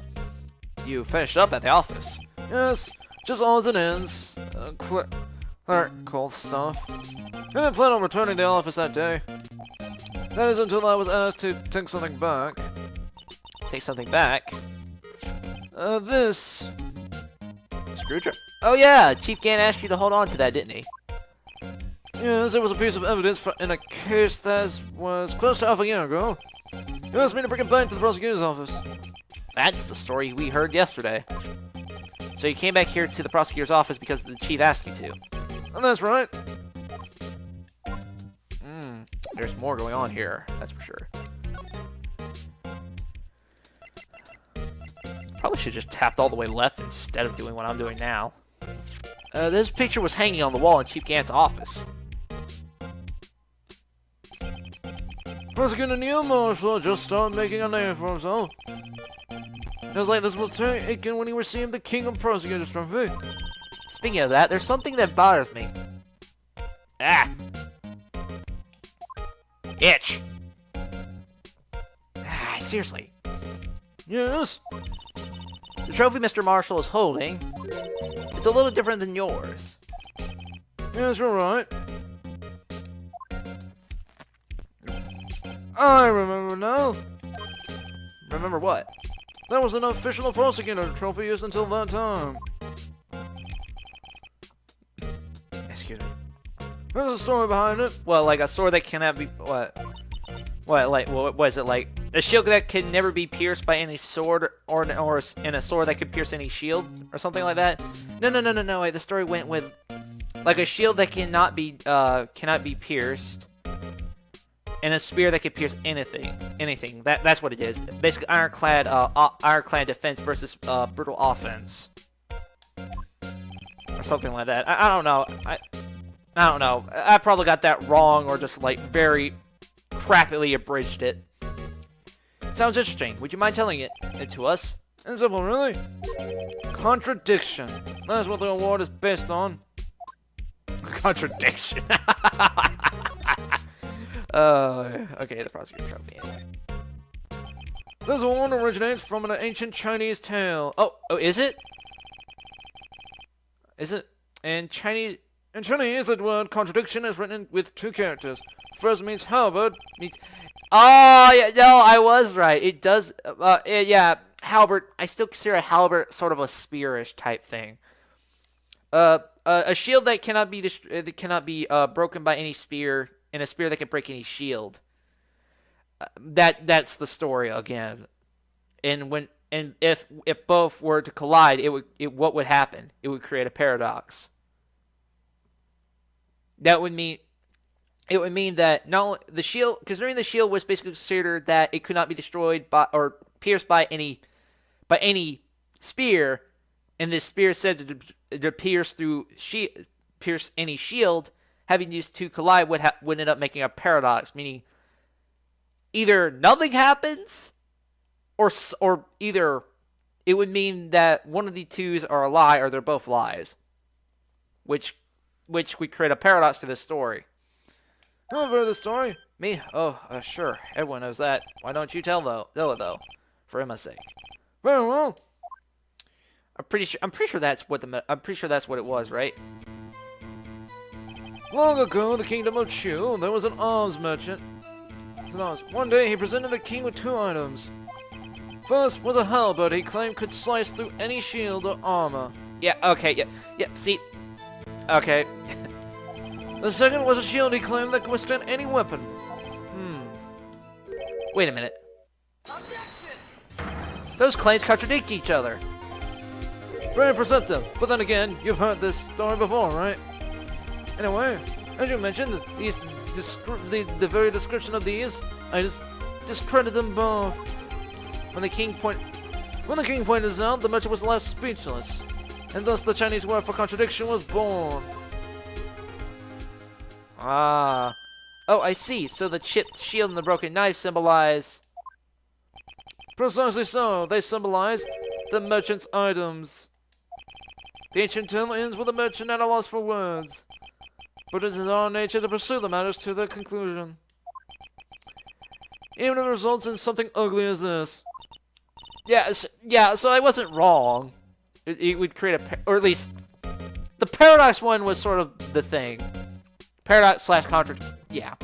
Speaker 1: You finished up at the office?
Speaker 3: Yes, just odds and ends, clerical stuff. I didn't plan on returning to the office that day. That is until I was asked to take something back.
Speaker 1: Take something back?
Speaker 3: This.
Speaker 1: Screwdriver? Oh yeah, Chief Gant asked you to hold on to that, didn't he?
Speaker 3: Yes, it was a piece of evidence in a case that was close to half a year ago. He asked me to bring it back to the prosecutor's office.
Speaker 1: That's the story we heard yesterday. So you came back here to the prosecutor's office because the chief asked you to.
Speaker 3: And that's right.
Speaker 1: There's more going on here, that's for sure. Probably should just tapped all the way left instead of doing what I'm doing now. This picture was hanging on the wall in Chief Gant's office.
Speaker 3: Prosecutor Neil Marshall just started making a name for himself. It was like this was taken when he received the King of Prosecutors trophy.
Speaker 1: Speaking of that, there's something that bothers me. Ah! Itch! Ah, seriously.
Speaker 3: Yes?
Speaker 1: The trophy Mr. Marshall is holding, it's a little different than yours.
Speaker 3: Yes, you're right. I remember now.
Speaker 1: Remember what?
Speaker 3: That was an official prosecutor trophy used until that time.
Speaker 1: Excuse me.
Speaker 3: There's a story behind it.
Speaker 1: Well, like a sword that cannot be... What? What is it like? A shield that can never be pierced by any sword, or in a sword that could pierce any shield, or something like that? No, wait, the story went with... Like a shield that cannot be pierced, and a spear that can pierce anything. That's what it is. Basically, ironclad defense versus brutal offense, or something like that. I don't know. I don't know. I probably got that wrong, or just like very crappily abridged it. Sounds interesting. Would you mind telling it to us?
Speaker 3: It's simple, really. Contradiction. That's what the award is based on.
Speaker 1: Contradiction. Okay, the prosecutor trophy. Anyway.
Speaker 3: This award originates from an ancient Chinese tale.
Speaker 1: Oh, is it? Is it in Chinese?
Speaker 3: In Chinese, the word contradiction is written with two characters. First means halberd, means...
Speaker 1: Oh, yeah, no, I was right. It does, yeah, halberd. I still consider a halberd sort of a spearish type thing. A shield that cannot be broken by any spear, and a spear that can break any shield. That's the story again. And if both were to collide, what would happen? It would create a paradox. That would mean that not the shield, because during the shield was basically considered that it could not be destroyed by or pierced by any spear, and this spear said to pierce any shield. Having these two collide would end up making a paradox, meaning either nothing happens, or either it would mean that one of the twos are a lie or they're both lies, which would create a paradox to this story.
Speaker 3: I've heard the story.
Speaker 1: Me? Oh, sure. Everyone knows that. Why don't you tell it though? For Emma's sake.
Speaker 3: Very well.
Speaker 1: I'm pretty sure that's what it was, right?
Speaker 3: Long ago, in the kingdom of Chu, there was an arms merchant. One day, he presented the king with two items. First was a halberd he claimed could slice through any shield or armor.
Speaker 1: Yeah. Okay. Yeah. See. Okay.
Speaker 3: The second was a shield he claimed that could withstand any weapon.
Speaker 1: Wait a minute. Those claims contradict each other.
Speaker 3: Very perceptive, but then again, you've heard this story before, right? Anyway, as you mentioned, the very description of these, I just discredited them both. When the king pointed this out, the merchant was left speechless, and thus the Chinese word for contradiction was born.
Speaker 1: Ah. Oh, I see. So the chipped shield and the broken knife symbolize...
Speaker 3: Precisely so. They symbolize the merchant's items. The ancient tale ends with the merchant at a loss for words, but it is in our nature to pursue the matters to their conclusion, even if it results in something ugly as this.
Speaker 1: Yeah, so I wasn't wrong. It would create or at least the paradox one was sort of the thing. Paradox / contradiction. Yeah.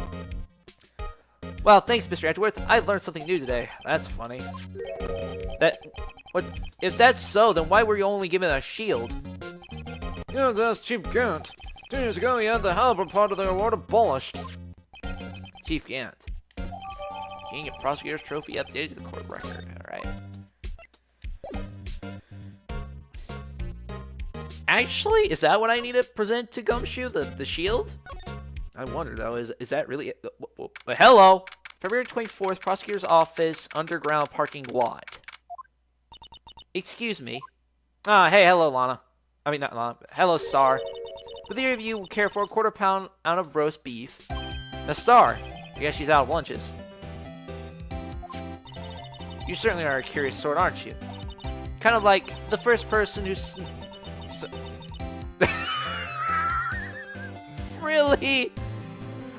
Speaker 1: Well, thanks, Mr. Edgeworth. I learned something new today. That's funny. If that's so, then why were you only given a shield?
Speaker 3: Yeah, that's Chief Gant. 2 years ago, he had the halberd part of the award abolished.
Speaker 1: Chief Gant. Getting a prosecutor's trophy updated to the court record. Alright. Actually, is that what I need to present to Gumshoe? The shield? I wonder, though, is that really it? Hello! February 24th, prosecutor's office, underground parking lot. Excuse me. Hey, hello, Lana. I mean, not Lana. Hello, Star. Would either of you care for a quarter pound out of roast beef? Miss Star. I guess she's out of lunches. You certainly are a curious sort, aren't you? Kind of like the first person who's... Really?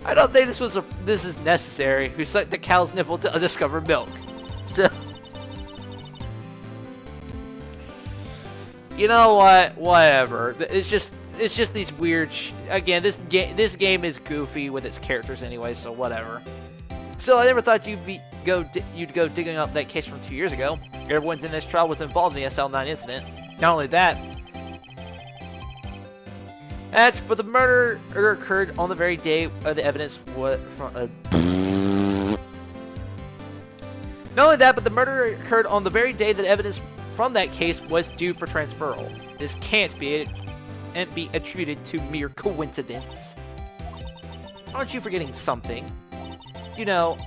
Speaker 1: I don't think this is necessary. Who sucked the cow's nipple to discover milk? Still. You know what? Whatever. It's just these weird. Again, this game is goofy with its characters anyway, so whatever. Still, I never thought you'd go digging up that case from 2 years ago. Everyone's in this trial was involved in the SL9 incident. Not only that. But the murder occurred on the very day the evidence was from. Not only that, but the murder occurred on the very day that evidence from that case was due for transferal. This can't be attributed to mere coincidence. Aren't you forgetting something? You know,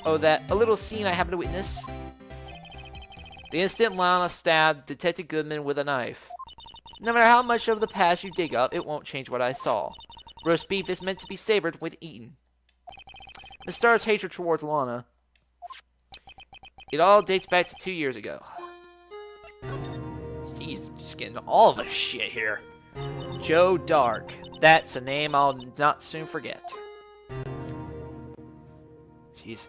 Speaker 1: that a little scene I happened to witness. The instant Lana stabbed Detective Goodman with a knife. No matter how much of the past you dig up, it won't change what I saw. Roast beef is meant to be savored with eaten. The Star's hatred towards Lana. It all dates back to 2 years ago. Jeez, just getting all the shit here. Joe Dark. That's a name I'll not soon forget. Jeez.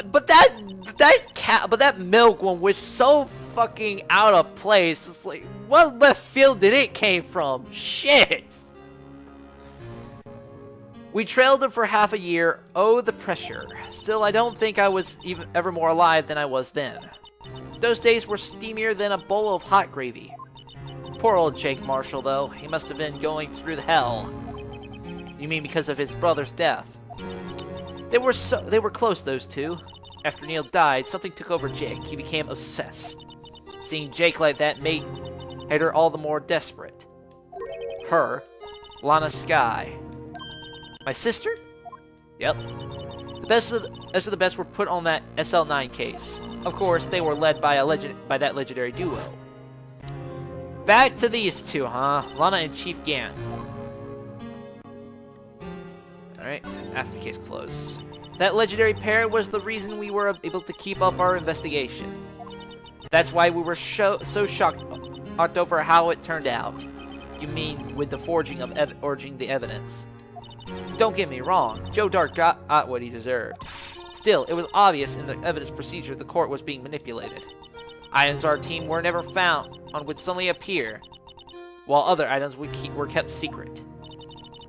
Speaker 1: But that milk one was so fucking out of place. It's like, what left field did it came from? Shit. We trailed him for half a year. Oh, the pressure. Still, I don't think I was ever more alive than I was then. Those days were steamier than a bowl of hot gravy. Poor old Jake Marshall, though. He must have been going through the hell. You mean because of his brother's death? They were close, those two. After Neil died, something took over Jake. He became obsessed. Seeing Jake like that made her all the more desperate. Her, Lana Skye. My sister? Yep. The best of the best were put on that SL9 case. Of course, they were led by that legendary duo. Back to these two, huh? Lana and Chief Gant. Alright, after the case closed. That legendary pair was the reason we were able to keep up our investigation. That's why we were so shocked over how it turned out. You mean with the forging the evidence? Don't get me wrong, Joe Dart got what he deserved. Still, it was obvious in the evidence procedure the court was being manipulated. Items our team were never found on would suddenly appear, while other items were kept secret.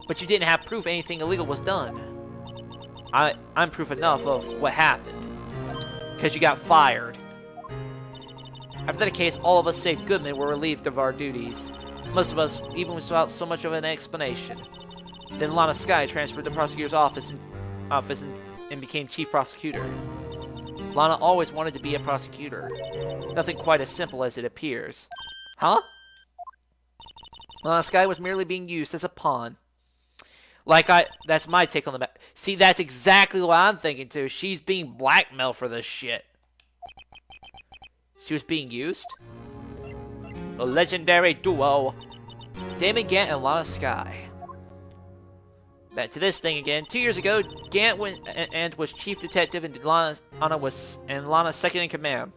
Speaker 1: But you didn't have proof anything illegal was done. I'm proof enough of what happened. Because you got fired. After that case, all of us save Goodman were relieved of our duties. Most of us even without so much of an explanation. Then Lana Skye transferred to the prosecutor's office and became chief prosecutor. Lana always wanted to be a prosecutor. Nothing quite as simple as it appears. Huh? Lana Skye was merely being used as a pawn. That's my take on the matter. See, that's exactly what I'm thinking too. She's being blackmailed for this shit. She was being used? The legendary duo. Damon Gant and Lana Skye. Back to this thing again. 2 years ago, Gant was chief detective and Lana was second in command.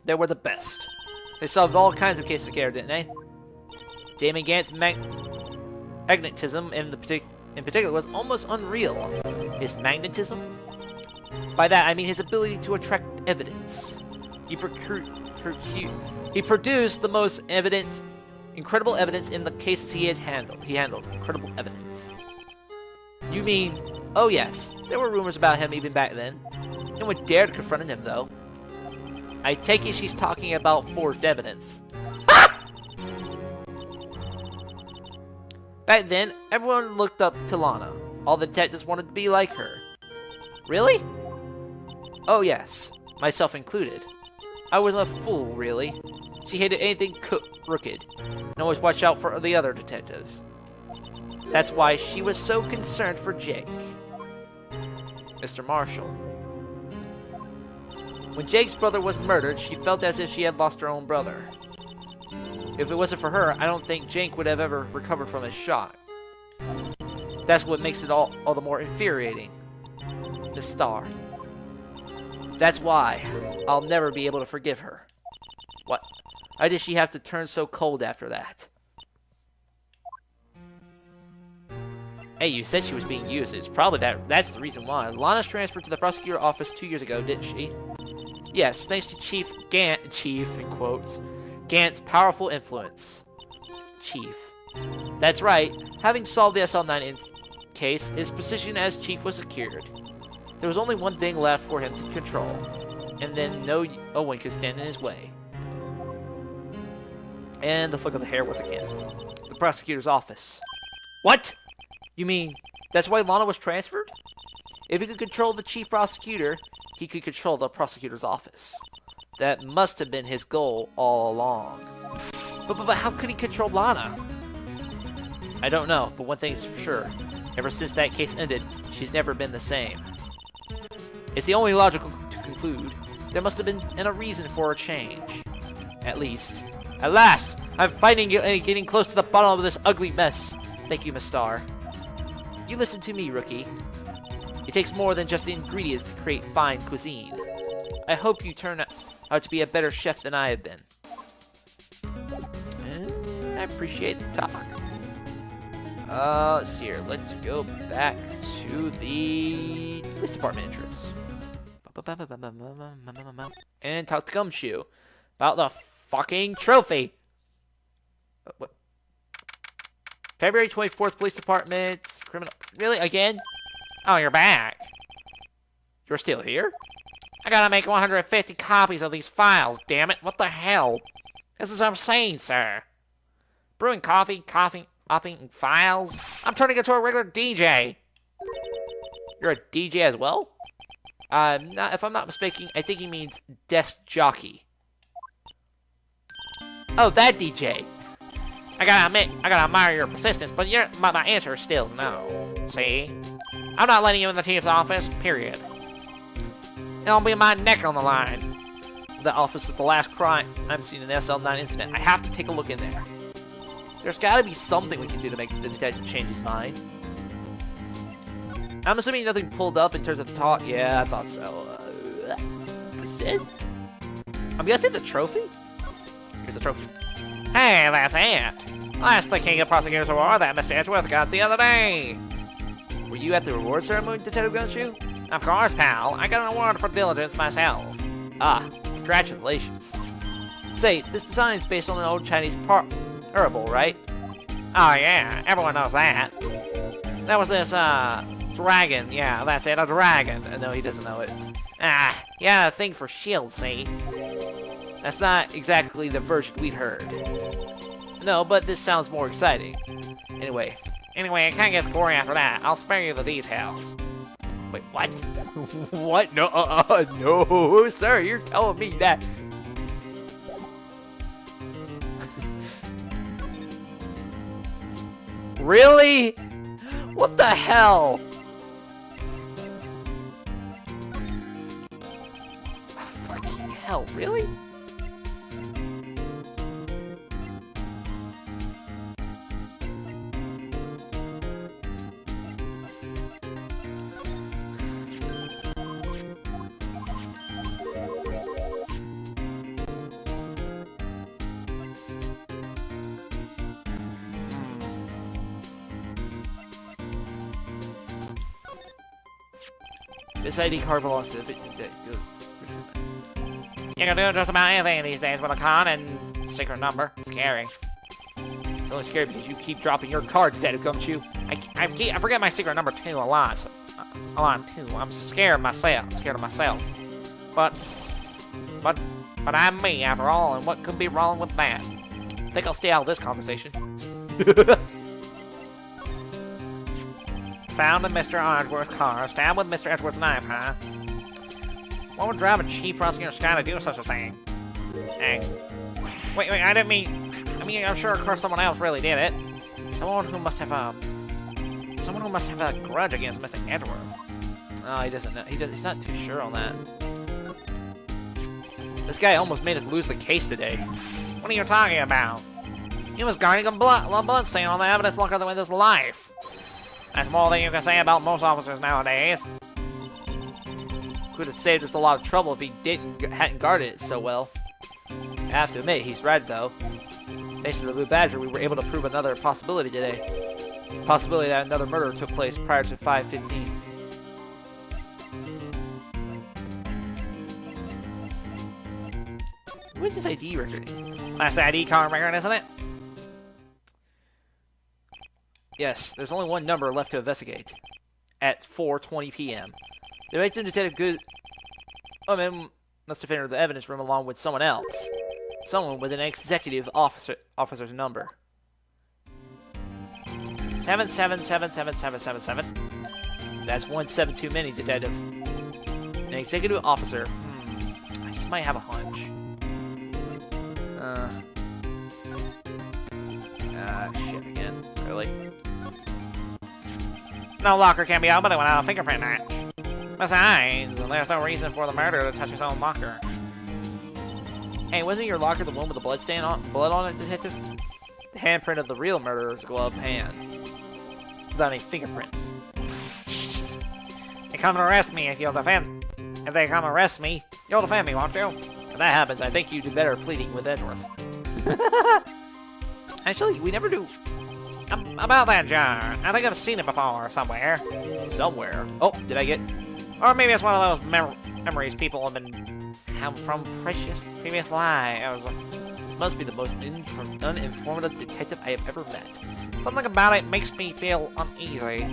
Speaker 1: They were the best. They solved all kinds of cases together, didn't they? Damon Gant's magnetism in particular was almost unreal. His magnetism? By that I mean his ability to attract evidence. He produced the most incredible evidence in the cases he handled. Incredible evidence. You mean, oh yes, there were rumors about him even back then. No one dared confront him though. I take it she's talking about forged evidence. Back then, everyone looked up to Lana. All the detectives wanted to be like her. Really? Oh yes, myself included. I was a fool, really. She hated anything crooked, and always watched out for the other detectives. That's why she was so concerned for Jake. Mr. Marshall. When Jake's brother was murdered, she felt as if she had lost her own brother. If it wasn't for her, I don't think Jake would have ever recovered from his shot. That's what makes it all the more infuriating. Miss Starr. That's why I'll never be able to forgive her. What? Why did she have to turn so cold after that? Hey, you said she was being used. It's probably that's the reason why. Lana's transferred to the prosecutor office 2 years ago, didn't she? Yes, thanks to Chief Gant, Chief, in quotes, Gant's powerful influence. Chief. That's right. Having solved the SL9 case, his position as chief was secured. There was only one thing left for him to control, and then no one could stand in his way. And the flick of the hair once again. The prosecutor's office. What? You mean, that's why Lana was transferred? If he could control the chief prosecutor, he could control the prosecutor's office. That must have been his goal all along. But how could he control Lana? I don't know, but one thing is for sure. Ever since that case ended, she's never been the same. It's the only logical to conclude. There must have been a reason for a change. At least. At last! I'm finding getting close to the bottom of this ugly mess. Thank you, Miss Starr. You listen to me, rookie. It takes more than just the ingredients to create fine cuisine. I hope you turn out to be a better chef than I have been. I appreciate the talk. Let's see here. Let's go back to the police department entrance. And talk to Gumshoe about the fucking trophy. What? February 24th, police department, criminal. Really? Again?
Speaker 2: Oh, you're back.
Speaker 1: You're still here?
Speaker 2: I gotta make 150 copies of these files, damn it. What the hell? This is insane, sir. Brewing coffee, upping files. I'm turning into a regular DJ.
Speaker 1: You're a DJ as well? If I'm not mistaken, I think he means desk jockey. Oh, that DJ.
Speaker 2: I gotta admit, I gotta admire your persistence, but my answer is still no. See? I'm not letting you in the chief's office, period. It'll be my neck on the line.
Speaker 1: The office of the last crime I'm seeing an SL9 incident. I have to take a look in there. There's gotta be something we can do to make the detective change his mind. I'm assuming nothing pulled up in terms of talk. Yeah, I thought so. Present? I'm guessing the trophy? Here's the trophy.
Speaker 2: Hey, that's it. That's the King of Prosecutors Award that Mr. Edgeworth got the other day.
Speaker 1: Were you at the reward ceremony, Detective Gunshoe?
Speaker 2: Of course, pal. I got an award for diligence myself.
Speaker 1: Ah, congratulations. Say, this design is based on an old Chinese parable, right?
Speaker 2: Oh, yeah. Everyone knows that. That was this, dragon. Yeah, that's it. A dragon.
Speaker 1: No, he doesn't know it.
Speaker 2: Ah, yeah, a thing for shields, see?
Speaker 1: That's not exactly the version we'd heard. No, but this sounds more exciting. Anyway,
Speaker 2: it kinda gets gory after that. I'll spare you the details.
Speaker 1: wait, what? What? No, no, sir, you're telling me that. Really? What the hell? Fucking hell, really? This ID card belongs to the victim. Good.
Speaker 2: You can do just about anything these days with a con and secret number. Scary.
Speaker 1: It's only scary because you keep dropping your card, Detective Gumshoe.
Speaker 2: I forget my secret number too a lot. Too. I'm scared of myself. But I'm me after all, and what could be wrong with that?
Speaker 1: I think I'll stay out of this conversation.
Speaker 2: Found in Mr. Edgeworth's car, stabbed with Mr. Edgeworth's knife, huh? What would drive a chief prosecutor's guy to do such a thing? Hey. Wait, I didn't mean... I'm sure, of course, someone else really did it. Someone who must have a grudge against Mr. Edgeworth.
Speaker 1: Oh, he doesn't know. He's not too sure on that. This guy almost made us lose the case today.
Speaker 2: What are you talking about? He was guarding a blood stain on the evidence locker than with his life. That's more than you can say about most officers nowadays.
Speaker 1: Could have saved us a lot of trouble if he hadn't guarded it so well. I have to admit, he's right though. Thanks to the Blue Badger, we were able to prove another possibility today. The possibility that another murder took place prior to 5:15. Where's this ID record?
Speaker 2: That's the ID card record, isn't it?
Speaker 1: Yes, there's only one number left to investigate. At 4:20 p.m. The victim Detective must have entered the evidence room along with someone else. Someone with an executive officer's number.
Speaker 2: 77777777.
Speaker 1: That's 1 7 too many, Detective. An executive officer. I just might have a hunch. Shit again. Really?
Speaker 2: No locker can be opened without a fingerprint match. Besides, there's no reason for the murderer to touch his own locker.
Speaker 1: Hey, wasn't your locker the one with the blood on it, Detective? The handprint of the real murderer's gloved hand. Without any fingerprints.
Speaker 2: They come to arrest me if you'll defend. If they come arrest me, you'll defend me, won't you?
Speaker 1: If that happens, I think you do better pleading with Edgeworth. Actually, we never do.
Speaker 2: About that jar, I think I've seen it before somewhere.
Speaker 1: Somewhere? Oh, did I get...
Speaker 2: Or maybe it's one of those memories people have from previous lives.
Speaker 1: This must be the most uninformative detective I have ever met.
Speaker 2: Something about it makes me feel uneasy.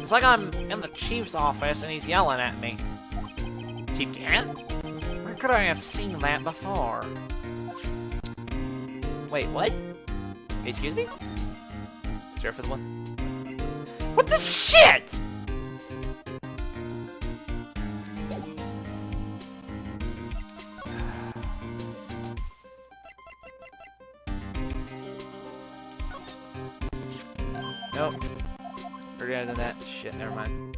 Speaker 2: It's like I'm in the chief's office and he's yelling at me.
Speaker 1: Chief Gant?
Speaker 2: Where could I have seen that before?
Speaker 1: Wait, what? Excuse me? Sorry for the one. What the shit? Nope. We're gonna do that. Shit, never mind.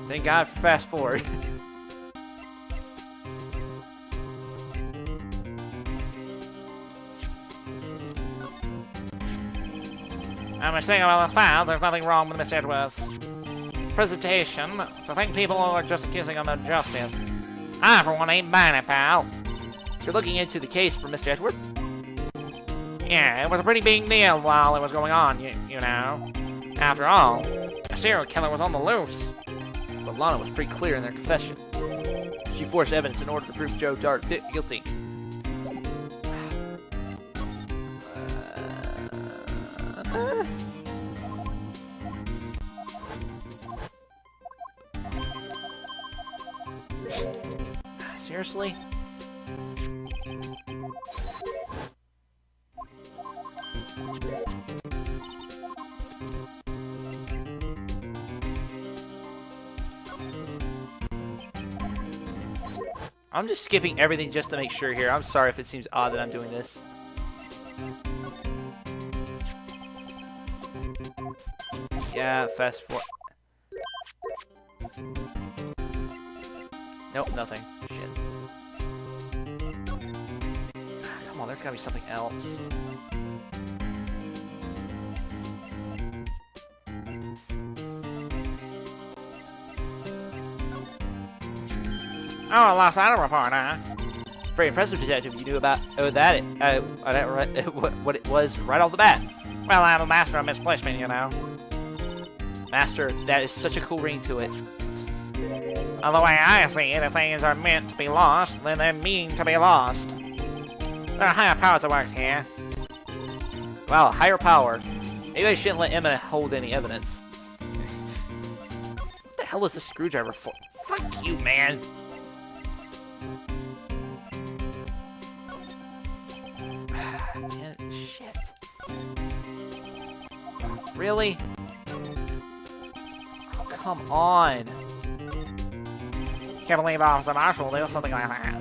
Speaker 1: Thank God for fast forward.
Speaker 2: I'm mistaken about this file. There's nothing wrong with Mr. Edwards' presentation. To think people are just accusing him of injustice. I, for one, ain't buying it, pal.
Speaker 1: You're looking into the case for Mr. Edward?
Speaker 2: Yeah, it was a pretty big deal while it was going on, you know. After all, a serial killer was on the loose.
Speaker 1: But Lana was pretty clear in their confession. She forged evidence in order to prove Joe Dart guilty. Seriously? I'm just skipping everything just to make sure here. I'm sorry if it seems odd that I'm doing this. Yeah, fast forward. Nope, nothing. Shit. Come on, there's gotta be something else.
Speaker 2: Oh, a lost item report, huh?
Speaker 1: Very impressive, detective. You knew about what it was right off the bat.
Speaker 2: Well, I'm a master of misplacement, you know.
Speaker 1: Master, that is such a cool ring to it.
Speaker 2: Well, the way I see it, if things are meant to be lost, then they mean to be lost. There are higher powers at work here.
Speaker 1: Wow, higher power. Maybe I shouldn't let Emma hold any evidence. What the hell is this screwdriver for? Fuck you, man. Shit. Really? Oh, come on.
Speaker 2: Can't believe Officer Marshall did something like that.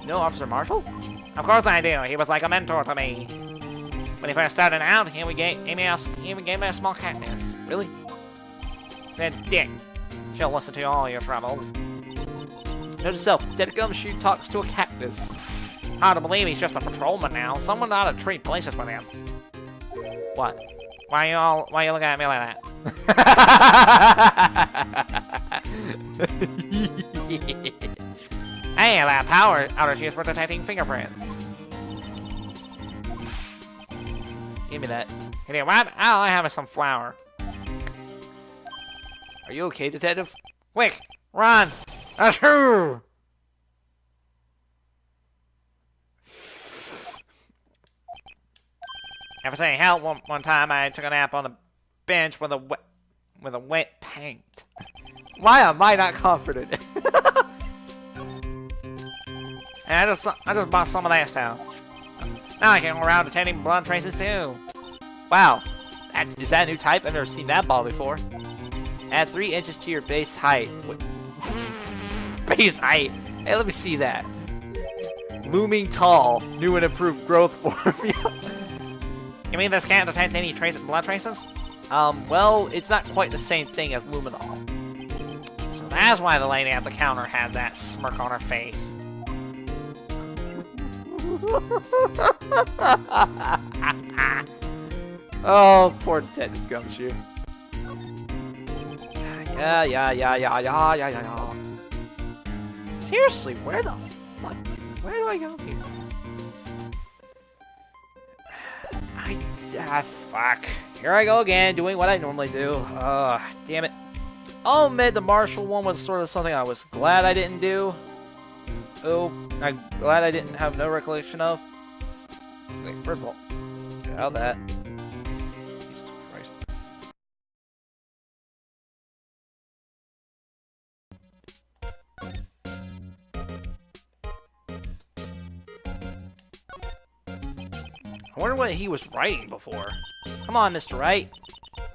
Speaker 1: No, Officer Marshall?
Speaker 2: Of course I do. He was like a mentor to me. When he first started out, he even gave me a small cactus.
Speaker 1: Really?
Speaker 2: Said, Dick, she'll listen to all your troubles.
Speaker 1: Note to self, Detective Gumshoe talks to a cactus.
Speaker 2: Hard to believe he's just a patrolman now. Someone ought to trade places with him.
Speaker 1: What?
Speaker 2: Why you looking at me like that? Hey, that power ought to use for detecting fingerprints.
Speaker 1: Give me that.
Speaker 2: You know what? All I have is some flour.
Speaker 1: Are you okay, Detective?
Speaker 2: Quick, run! Achoo! Ever say help? One time I took a nap on a bench with a wet paint.
Speaker 1: Why am I not confident?
Speaker 2: And I just bought some of that stuff. Now I can go around detecting blood traces too.
Speaker 1: Wow. Is that a new type? I've never seen that ball before. Add 3 inches to your base height. Base height? Hey, let me see that. Looming tall. New and improved growth formula.
Speaker 2: You mean this can't detect any blood traces?
Speaker 1: Well, it's not quite the same thing as luminol.
Speaker 2: So that's why the lady at the counter had that smirk on her face.
Speaker 1: Oh, poor Detective Gumshoe. Yeah. Seriously, where the fuck? Where do I go here? Fuck. Here I go again, doing what I normally do. Damn it. I'll admit the Marshall one was sort of something I was glad I didn't do. Oh, I'm glad I didn't have no recollection of. Wait, first of all, get out of that. Jesus Christ. I wonder what he was writing before. Come on, Mr. Wright.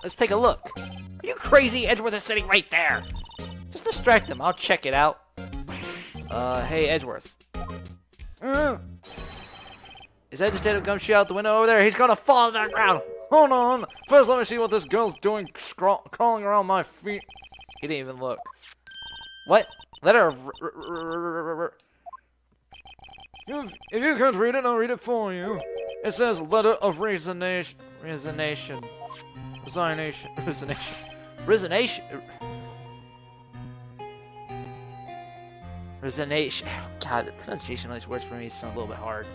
Speaker 1: Let's take a look. Are you crazy? Edgeworth is sitting right there. Just distract him. I'll check it out. Hey, Edgeworth. Is that Detective Gumshoe out the window over there? He's gonna fall to the ground.
Speaker 3: Hold on. First, let me see what this girl's doing crawling around my feet.
Speaker 1: He didn't even look. What? Letter
Speaker 3: If you can't read it, I'll read it for you. It says letter of resignation. Resignation.
Speaker 1: God, the pronunciation of these words for me is a little bit hard.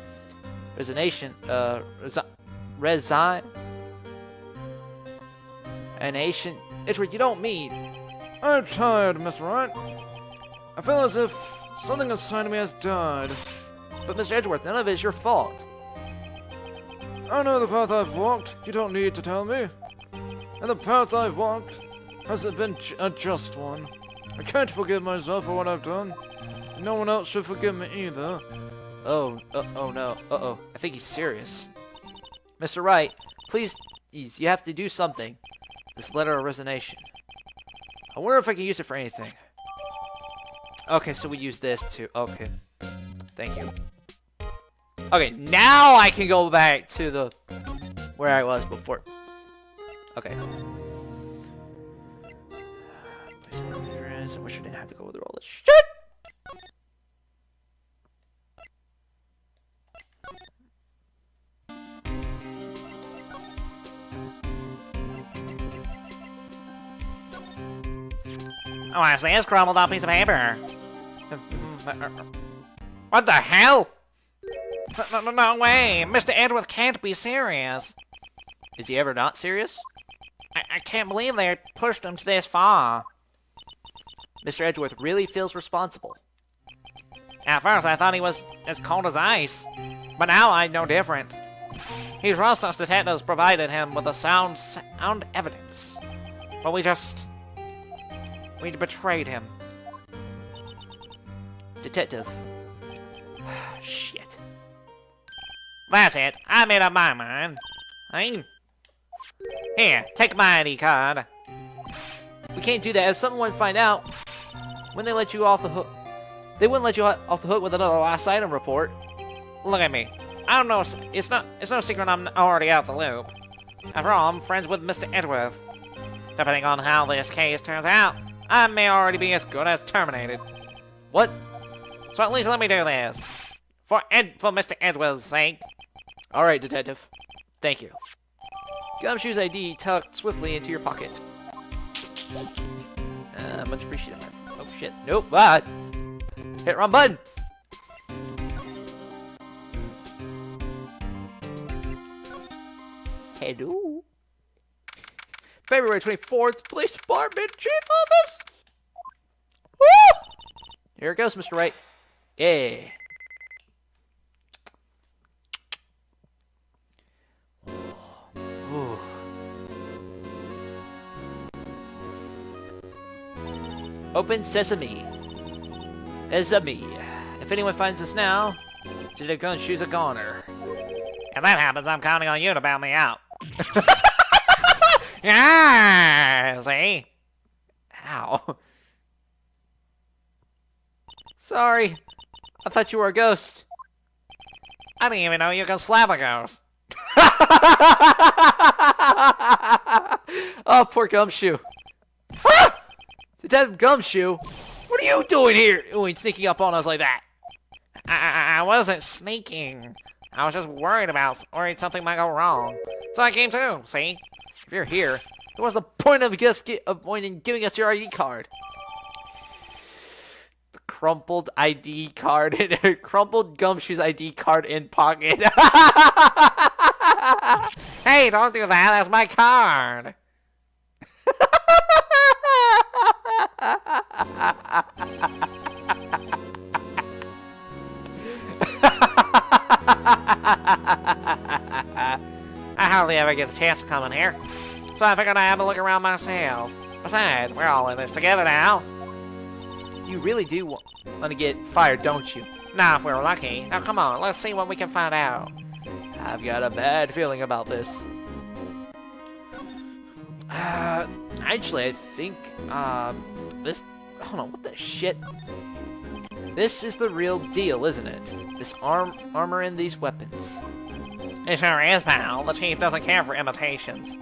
Speaker 1: Resignation. Resign. A nation. Edgeworth, you don't mean.
Speaker 3: I'm tired, Mr. Wright. I feel as if something inside of me has died.
Speaker 1: But Mr. Edgeworth, none of it is your fault.
Speaker 3: I know the path I've walked. You don't need to tell me. And the path I've walked hasn't been a just one. I can't forgive myself for what I've done. No one else should forgive me either.
Speaker 1: Oh no. Uh-oh. I think he's serious. Mr. Wright, please, you have to do something. This letter of resignation. I wonder if I can use it for anything. Okay, so we use this too. Okay. Thank you. Okay, now I can go back to the where I was before. Okay. I wish I didn't have to go through all this shit.
Speaker 2: Oh, I see this crumbled up piece of paper. What the hell? No way! Mr. Edgeworth can't be serious.
Speaker 1: Is he ever not serious?
Speaker 2: I can't believe they pushed him to this far.
Speaker 1: Mr. Edgeworth really feels responsible.
Speaker 2: At first, I thought he was as cold as ice. But now I know different. He's rushed us detectives provided him with a sound evidence. But we betrayed him.
Speaker 1: Detective. Shit.
Speaker 2: That's it. I made up my mind. Here, take my ID card.
Speaker 1: We can't do that. If someone find out, when they let you off the hook, they wouldn't let you off the hook with another last item report.
Speaker 2: Look at me. I don't know. It's no secret I'm already out the loop. After all, I'm friends with Mr. Edgeworth. Depending on how this case turns out, I may already be as good as terminated.
Speaker 1: What?
Speaker 2: So at least let me do this. For Mr. Edgeworth's sake.
Speaker 1: All right, Detective. Thank you. Gumshoe's ID tucked swiftly into your pocket. Much appreciated. Oh shit. Nope. Ah. Hit wrong button. Hello. February 24th, Police Department Chief Office. Woo! Here it goes, Mr. Wright. Yeah. Ooh. Open sesame. Sesame. If anyone finds us now, Detective Gumshoe's a goner.
Speaker 2: If that happens, I'm counting on you to bail me out. Yeah, see?
Speaker 1: Ow. Sorry. I thought you were a ghost.
Speaker 2: I didn't even know you could slap a ghost.
Speaker 1: Oh, poor Gumshoe. Ah! Detective Gumshoe? What are you doing here? Sneaking up on us like that?
Speaker 2: I wasn't sneaking. I was just worried something might go wrong. So I came too, see?
Speaker 1: If you're here, what's the point of giving us your ID card? The crumpled ID card, crumpled Gumshoe's ID card in pocket.
Speaker 2: Hey, don't do that. That's my card. I hardly ever get a chance to come in here, so I figured I'd have a look around myself. Besides, we're all in this together now.
Speaker 1: You really do want to get fired, don't you?
Speaker 2: Now, if we're lucky. Now, come on, let's see what we can find out.
Speaker 1: I've got a bad feeling about this. Actually, I think, this... Hold on, what the shit? This is the real deal, isn't it? This armor and these weapons.
Speaker 2: It sure is, pal. The chief doesn't care for imitations.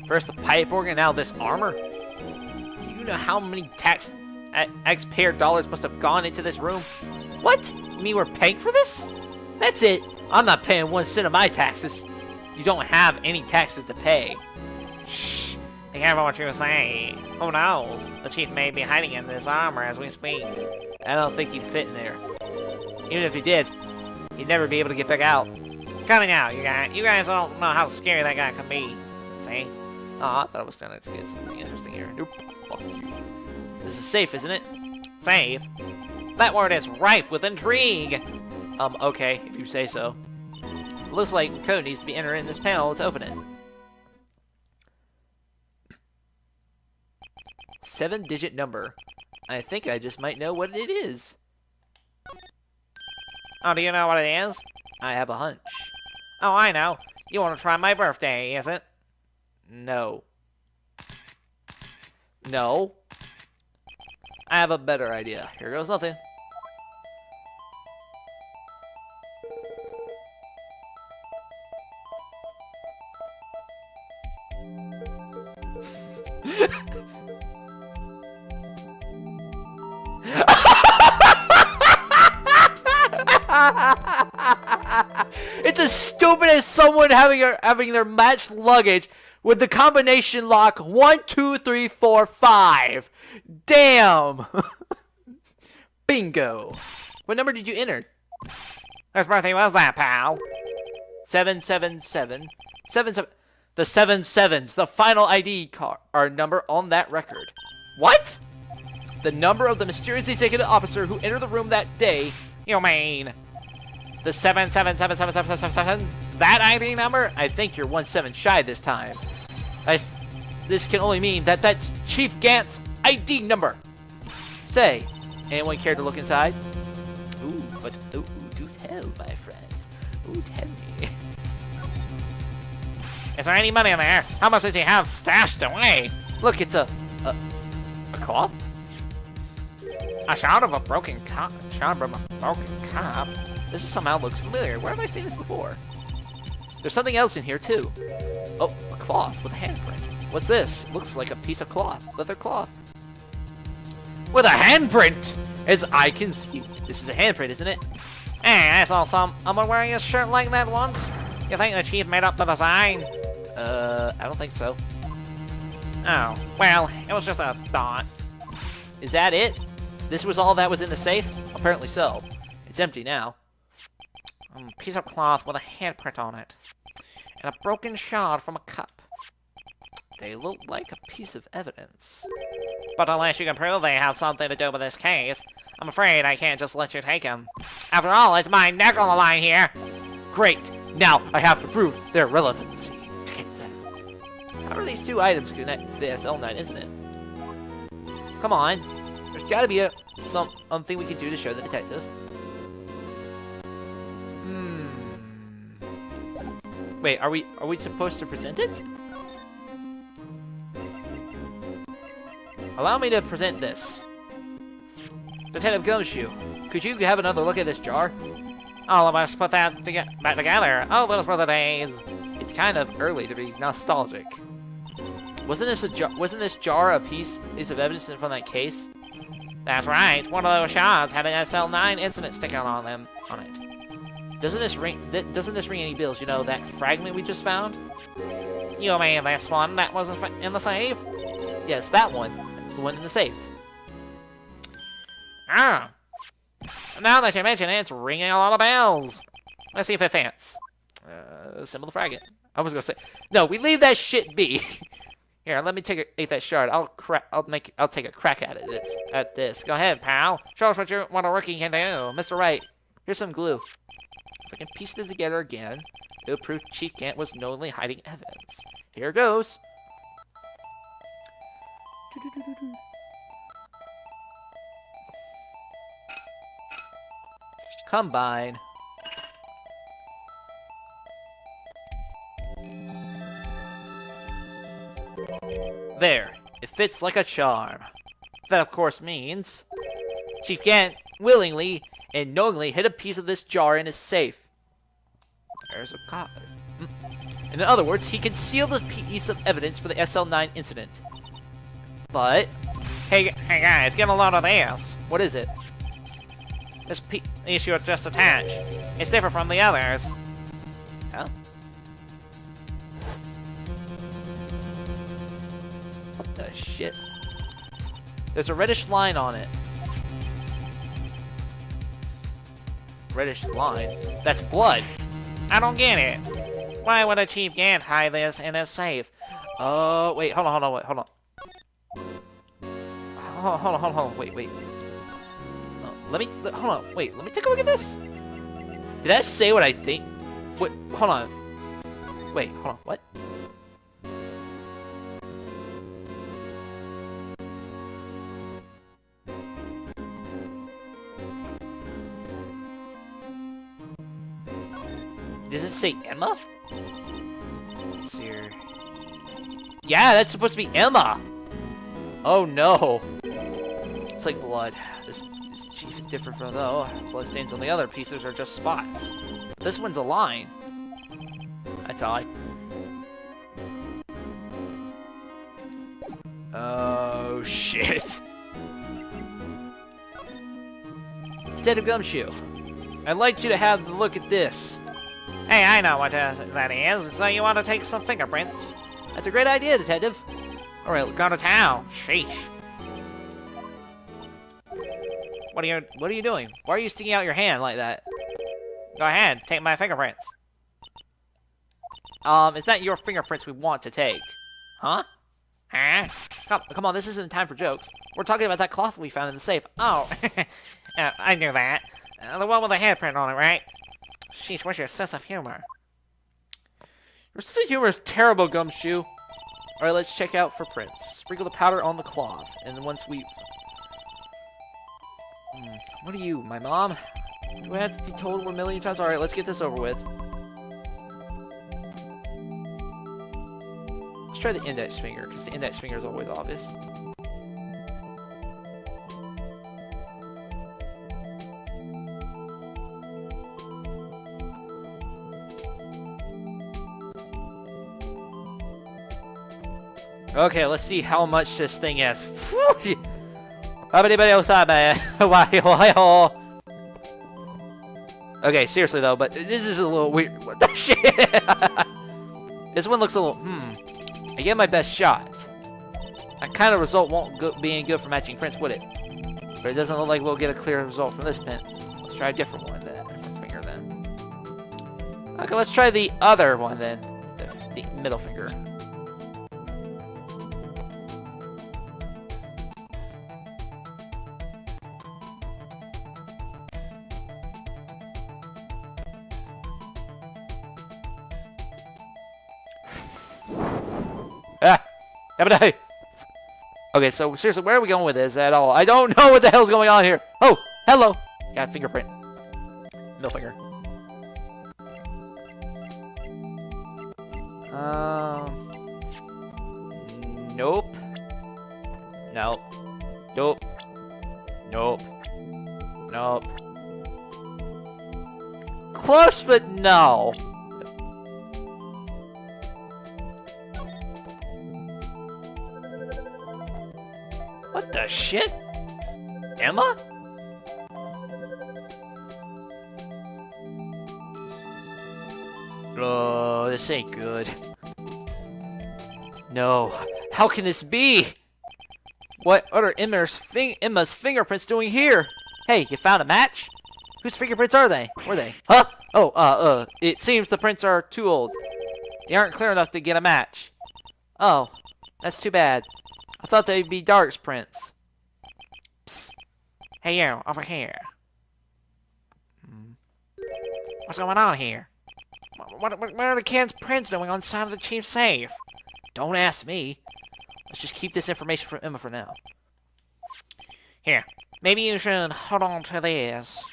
Speaker 1: First the pipe organ, now this armor? Do you know how many taxpayer dollars must have gone into this room? What? You mean we're paying for this? That's it. I'm not paying 1 cent of my taxes. You don't have any taxes to pay.
Speaker 2: Shh. Be careful what you say. Who knows? The chief may be hiding in this armor as we speak.
Speaker 1: I don't think he'd fit in there. Even if he did, he'd never be able to get back out.
Speaker 2: Cut it out, you guys. You guys don't know how scary that guy can be. See?
Speaker 1: Oh, I thought I was gonna get something interesting here. Nope. Fuck you. This is safe, isn't it?
Speaker 2: Safe? That word is ripe with intrigue.
Speaker 1: Okay, if you say so. It looks like code needs to be entered in this panel to open it. 7-digit number. I think I just might know what it is.
Speaker 2: Oh, do you know what it is?
Speaker 1: I have a hunch.
Speaker 2: Oh, I know. You want to try my birthday, is it?
Speaker 1: No. No. I have a better idea. Here goes nothing. It's as stupid as someone having their matched luggage with the combination lock 1, 2, 3, 4, 5. Damn. Bingo. What number did you enter?
Speaker 2: Whose birthday was that, pal?
Speaker 1: 777. 77. The 7 sevens. The final ID card number on that record. What? The number of the mysterious executive officer who entered the room that day.
Speaker 2: You mean the 7777777? That ID number?
Speaker 1: I think you're 1 7 shy this time. This can only mean that that's Chief Gant's ID number. Say, anyone care to look inside? Ooh, but do tell, my friend. Ooh, tell me.
Speaker 2: Is there any money in there? How much does he have stashed away?
Speaker 1: Look, it's a cloth.
Speaker 2: A shard of a broken cup. Shard from a broken cup.
Speaker 1: This somehow looks familiar. Where have I seen this before? There's something else in here too. Oh, a cloth with a handprint. What's this? Looks like a piece of cloth, leather cloth. With a handprint, as I can see. This is a handprint, isn't it?
Speaker 2: Hey, I saw someone wearing a shirt like that once. You think the chief made up the design?
Speaker 1: I don't think so.
Speaker 2: Oh, well, it was just a thought.
Speaker 1: Is that it? This was all that was in the safe? Apparently so. It's empty now.
Speaker 2: A piece of cloth with a handprint on it. And a broken shard from a cup.
Speaker 1: They look like a piece of evidence.
Speaker 2: But unless you can prove they have something to do with this case, I'm afraid I can't just let you take them. After all, it's my neck on the line here.
Speaker 1: Great. Now I have to prove their relevancy. How are these two items connected to the SL9, isn't it? Come on. There's gotta be something we can do to show the detective. Wait, are we supposed to present it? Allow me to present this. Detective Gumshoe, could you have another look at this jar?
Speaker 2: All of us put that back together. Oh, those were the days.
Speaker 1: It's kind of early to be nostalgic. Wasn't this jar a piece of evidence from that case?
Speaker 2: That's right. One of those shards had an SL9 incident sticking on it.
Speaker 1: Doesn't this ring any bells? You know, that fragment we just found?
Speaker 2: You mean this one that was in the safe?
Speaker 1: Yes, that one. It's the one in the safe.
Speaker 2: Ah. Now that you mention it, it's ringing a lot of bells. Let's see if it fits.
Speaker 1: Assemble the fragment. I was gonna say, no, we leave that shit be. Here, let me take that shard. I'll take a crack at this.
Speaker 2: Go ahead, pal. Show us what a rookie can do.
Speaker 1: Mr. Wright, here's some glue. If I can piece this together again, it'll prove Chief Gant was knowingly hiding evidence. Here goes. Combine. There. It fits like a charm. That, of course, means Chief Gant willingly and knowingly hid a piece of this jar in his safe. There's a cop. In other words, he concealed a piece of evidence for the SL9 incident. But
Speaker 2: Hey guys, get a load of this.
Speaker 1: what is it?
Speaker 2: This piece you just attached. It's different from the others.
Speaker 1: Huh? What the shit? There's a reddish line on it. Reddish line? That's blood.
Speaker 2: I don't get it. Why would a Chief Gant hide this in his safe?
Speaker 1: Wait, hold on, hold on. Hold on, wait. Hold on, wait, let me take a look at this. Did I say what I think? Wait, hold on. Wait, hold on, what? Does it say Emma? Let's see here. Yeah, that's supposed to be Emma! Oh no. It's like blood. This chief is different from though. Bloodstains on the other pieces are just spots. This one's a line. That's odd. Oh shit. Detective Gumshoe, I'd like you to have a look at this.
Speaker 2: Hey, I know what that is. So you want to take some fingerprints?
Speaker 1: That's a great idea, Detective.
Speaker 2: Alright, go to town. Sheesh.
Speaker 1: What are you doing? Why are you sticking out your hand like that?
Speaker 2: Go ahead, take my fingerprints.
Speaker 1: It's not your fingerprints we want to take. Huh?
Speaker 2: Huh?
Speaker 1: Come on, this isn't time for jokes. We're talking about that cloth we found in the safe.
Speaker 2: Oh, I knew that. The one with the handprint on it, right? Sheesh, what's your sense of humor?
Speaker 1: Your sense of humor is terrible, Gumshoe. Alright, let's check out for prints. Sprinkle the powder on the cloth, and then once we... What are you, my mom? Do I have to be told a million times? Alright, let's get this over with. Let's try the index finger, because the index finger is always obvious. Okay, let's see how much this thing is. Okay, seriously though, but this is a little weird. What the shit? This one looks a little, I get my best shot. That kind of result won't be any good for matching prints, would it? But it doesn't look like we'll get a clear result from this pen. Let's try a different one then. Different finger then. Okay, let's try the other one then. The middle finger. Okay, so seriously, where are we going with this at all? I don't know what the hell's going on here. Oh, hello. Got a fingerprint. Middle finger. Nope. Nope. Nope. Nope. Nope. Close, but no. What the shit? Emma? Oh, this ain't good. No. How can this be? What are Emma's fingerprints doing here? Hey, you found a match? Whose fingerprints are they? Were they? Huh? Oh, it seems the prints are too old. They aren't clear enough to get a match. Oh, that's too bad. I thought they'd be Dark's prints. Psst.
Speaker 2: Hey, you, over here. What's going on here? What are the kids' prints doing on the side of the chief's safe?
Speaker 1: Don't ask me. Let's just keep this information from Emma for now.
Speaker 2: Here, maybe you should hold on to this.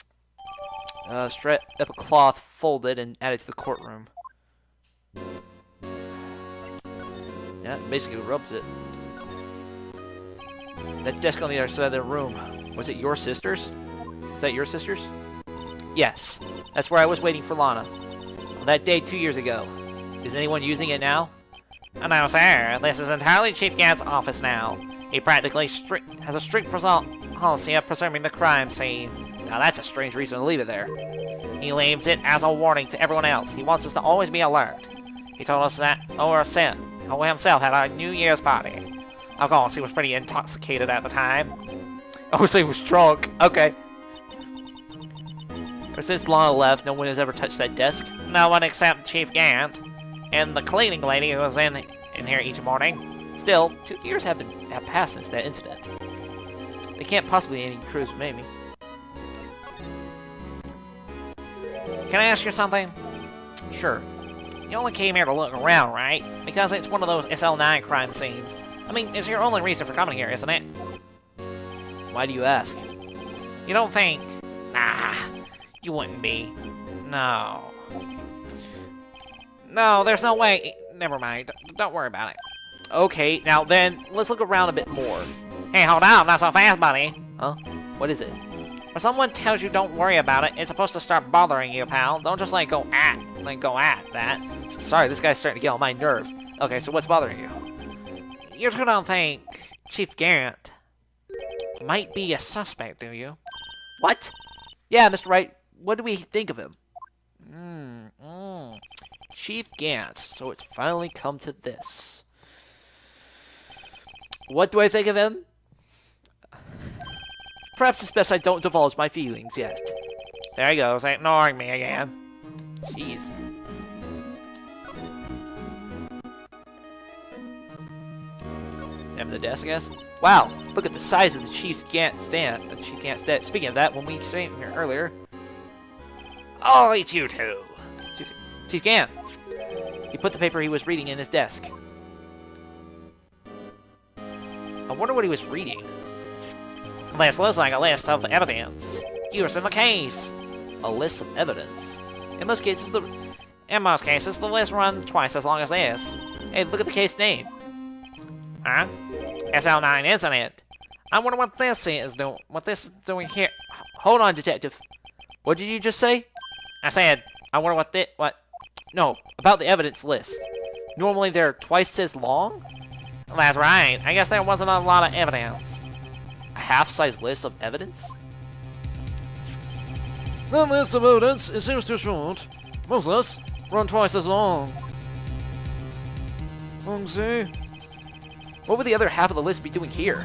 Speaker 1: Strap up a cloth, folded, and add it to the courtroom. Yeah, basically rubs it. That desk on the other side of the room. Was it your sister's? Is that your sister's? Yes. That's where I was waiting for Lana. On that day 2 years ago. Is anyone using it now?
Speaker 2: No, sir. This is entirely Chief Gant's office now. He practically has a strict policy of preserving the crime scene.
Speaker 1: Now that's a strange reason to leave it there.
Speaker 2: He leaves it as a warning to everyone else. He wants us to always be alert. He told us that Owen himself had a New Year's party. Of course, he was pretty intoxicated at the time.
Speaker 1: Oh, so he was drunk. Okay. Ever since Lana left, no one has ever touched that desk.
Speaker 2: No one except Chief Gant and the cleaning lady who was in here each morning.
Speaker 1: Still, 2 years have passed since that incident. They can't possibly be any crews from Amy.
Speaker 2: Can I ask you something?
Speaker 1: Sure.
Speaker 2: You only came here to look around, right? Because it's one of those SL9 crime scenes. I mean, it's your only reason for coming here, isn't it?
Speaker 1: Why do you ask?
Speaker 2: You don't think... Nah, you wouldn't be. No. No, there's no way... Never mind. Don't worry about it.
Speaker 1: Okay, now then, let's look around a bit more.
Speaker 2: Hey, hold on. Not so fast, buddy.
Speaker 1: Huh? What is it?
Speaker 2: When someone tells you don't worry about it, it's supposed to start bothering you, pal. Don't just, go at that.
Speaker 1: Sorry, this guy's starting to get on my nerves. Okay, so what's bothering you?
Speaker 2: You two don't think Chief Gant might be a suspect, do you?
Speaker 1: What? Yeah, Mr. Wright, what do we think of him? Chief Gant, so it's finally come to this. What do I think of him? Perhaps it's best I don't divulge my feelings yet.
Speaker 2: There he goes, ignoring me again.
Speaker 1: Jeez. Examine the desk, I guess. Wow, look at the size of the Chief Gant stand. Speaking of that, when we came here earlier...
Speaker 2: Oh, it's you two.
Speaker 1: Chief Gant. He put the paper he was reading in his desk. I wonder what he was reading.
Speaker 2: This looks like a list of evidence used in the case.
Speaker 1: A list of evidence? In most cases, the
Speaker 2: list runs twice as long as this.
Speaker 1: Hey, look at the case name.
Speaker 2: Huh? SL9, isn't it? I wonder what this is doing here.
Speaker 1: Hold on, detective. What did you just say?
Speaker 2: I said, I wonder what...
Speaker 1: No, about the evidence list. Normally they're twice as long?
Speaker 2: That's right. I guess there wasn't a lot of evidence.
Speaker 1: A half-size list of evidence?
Speaker 3: That list of evidence, it seems too short. Most lists run twice as long. See?
Speaker 1: What would the other half of the list be doing here?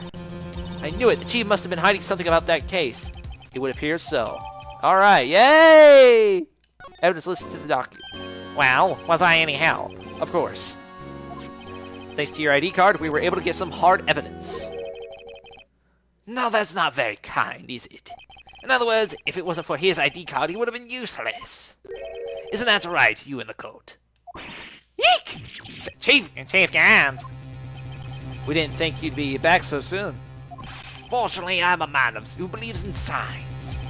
Speaker 1: I knew it. The chief must have been hiding something about that case. It would appear so. Alright, yay! Evidence listed to the docket.
Speaker 2: Well, was I any help?
Speaker 1: Of course. Thanks to your ID card, we were able to get some hard evidence. No, that's not very kind, is it? In other words, if it wasn't for his ID card, he would have been useless. Isn't that right, you in the coat? Yeek!
Speaker 2: Chief Gant.
Speaker 1: We didn't think you'd be back so soon.
Speaker 2: Fortunately, I'm a man who believes in signs.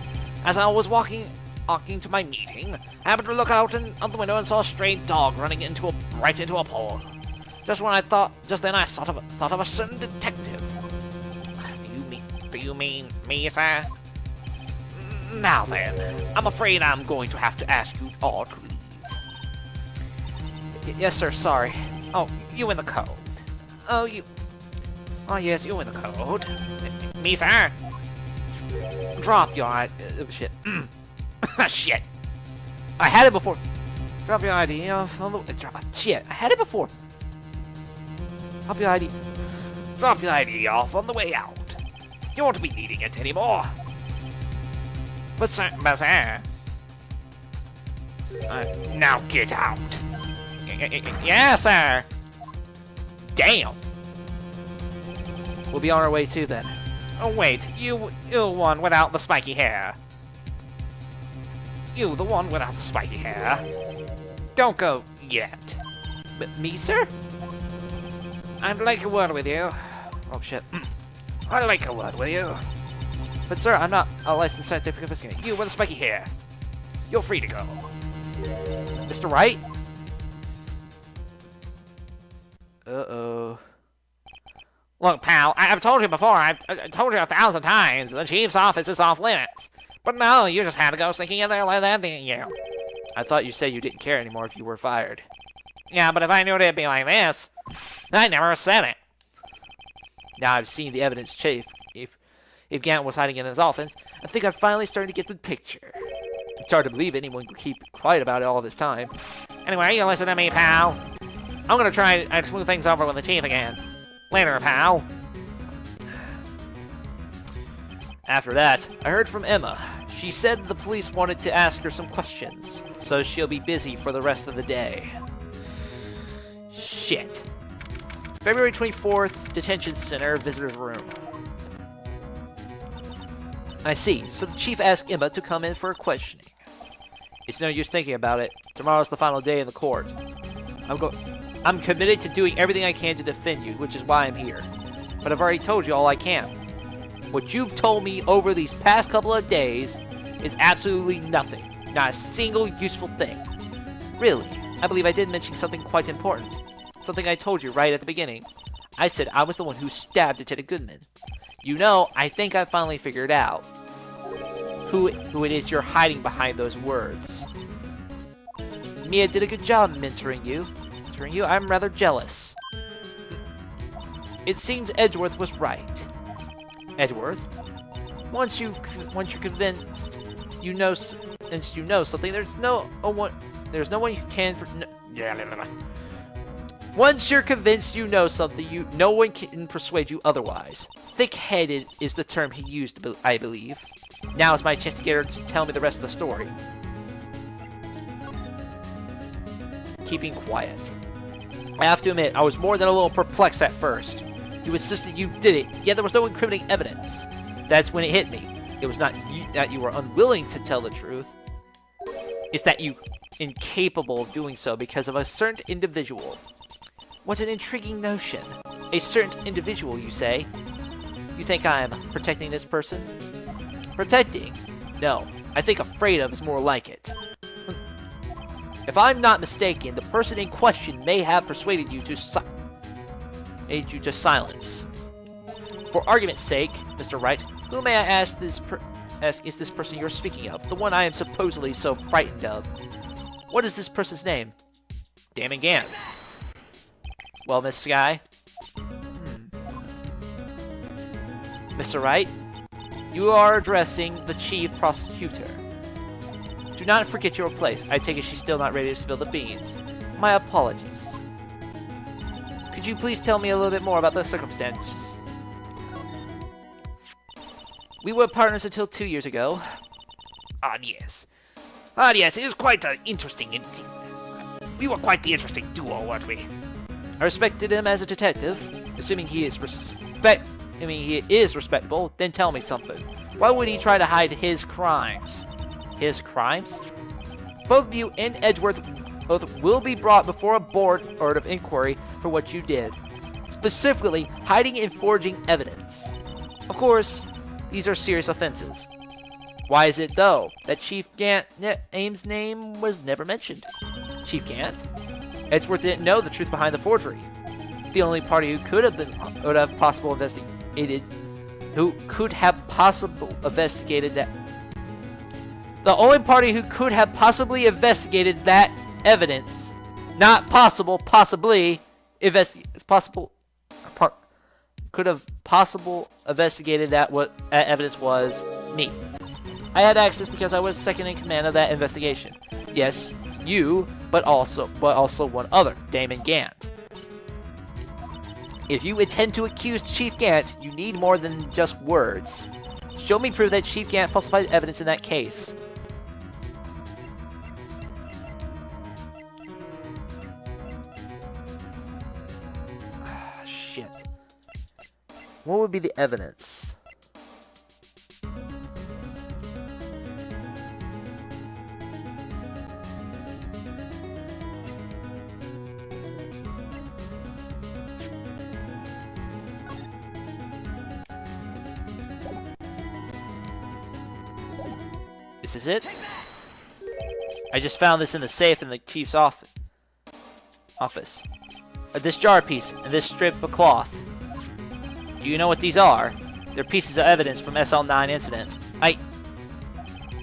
Speaker 2: As I was walking to my meeting, I happened to look out the window and saw a stray dog running right into a pole. Just then I thought of a certain detective. Do you mean me, sir? Now then, I'm afraid I'm going to have to ask you all to leave.
Speaker 1: Yes, sir, sorry.
Speaker 2: Oh, you in the coat. Oh, yes, you in the coat. Me, sir?
Speaker 1: Drop your ID. Shit.
Speaker 2: Shit.
Speaker 1: I had it before. Drop your ID off on the... Shit, I had it before. Drop your ID.
Speaker 2: Drop your ID off on the way out. You won't be needing it anymore. But sir... now get out. Yes, sir. Damn.
Speaker 1: We'll be on our way too, then.
Speaker 2: Oh, wait. You one without the spiky hair. You, the one without the spiky hair. Don't go yet.
Speaker 1: But me, sir?
Speaker 2: I'd like a word with you.
Speaker 1: Oh, shit.
Speaker 2: I'd like a word with you.
Speaker 1: But, sir, I'm not a licensed scientific investigator.
Speaker 2: You with the spiky hair. You're free to go.
Speaker 1: Mr. Wright? Uh-oh.
Speaker 2: Look, pal, I've told you before, I told you 1,000 times, the chief's office is off limits. But no, you just had to go sneaking in there and let that be you.
Speaker 1: I thought you said you didn't care anymore if you were fired.
Speaker 2: Yeah, but if I knew it'd be like this, I never said it.
Speaker 1: Now I've seen the evidence, Chief. If Gant was hiding in his office, I think I'm finally starting to get the picture. It's hard to believe anyone could keep quiet about it all this time.
Speaker 2: Anyway, you listen to me, pal. I'm gonna try and smooth things over with the chief again. Later, pal.
Speaker 1: After that, I heard from Emma. She said the police wanted to ask her some questions, so she'll be busy for the rest of the day. Shit. February 24th, Detention Center, Visitor's Room. I see, so the chief asked Emma to come in for a questioning. It's no use thinking about it. Tomorrow's the final day in the court. I'm committed to doing everything I can to defend you, which is why I'm here. But I've already told you all I can. What you've told me over these past couple of days is absolutely nothing. Not a single useful thing. Really, I believe I did mention something quite important. Something I told you right at the beginning. I said I was the one who stabbed Lieutenant Goodman. You know, I think I finally figured out who it is you're hiding behind those words. Mia did a good job mentoring you. I'm rather jealous. It seems Edgeworth was right. Edgeworth? Once you're convinced you know something, there's no one who can. Once you're convinced you know something, no one can persuade you otherwise. Thick-headed is the term he used, I believe. Now is my chance to get her to tell me the rest of the story. Keeping quiet. I have to admit, I was more than a little perplexed at first. You insisted you did it, yet there was no incriminating evidence. That's when it hit me. It was not that you were unwilling to tell the truth. It's that you incapable of doing so because of a certain individual. What an intriguing notion. A certain individual, you say? You think I'm protecting this person? Protecting? No. I think afraid of is more like it. If I'm not mistaken, the person in question may have persuaded you to silence. For argument's sake, Mr. Wright, who may I ask is this person you're speaking of? The one I am supposedly so frightened of. What is this person's name?
Speaker 2: Damon Gant.
Speaker 1: Well, Miss Sky? Mr. Wright, you are addressing the chief prosecutor. Do not forget your place. I take it she's still not ready to spill the beans. My apologies. Could you please tell me a little bit more about the circumstances? We were partners until 2 years ago.
Speaker 2: Yes, it was quite interesting indeed. We were quite the interesting duo, weren't we?
Speaker 1: I respected him as a detective. Assuming he is respectable, then tell me something. Why would he try to hide his crimes? His crimes? Both of you and Edgeworth both will be brought before a board of inquiry for what you did. Specifically, hiding and forging evidence. Of course, these are serious offenses. Why is it, though, that Chief Gant's name was never mentioned? Chief Gant? Edgeworth didn't know the truth behind the forgery. The only party who could have possibly investigated that evidence, what that evidence was me. I had access because I was second in command of that investigation. Yes, you, but also one other, Damon Gant. If you intend to accuse Chief Gant, you need more than just words. Show me proof that Chief Gant falsified evidence in that case. Shit. What would be the evidence? This is it? I just found this in the safe in the chief's office. This jar piece and this strip of cloth. Do you know what these are? They're pieces of evidence from SL9 incident.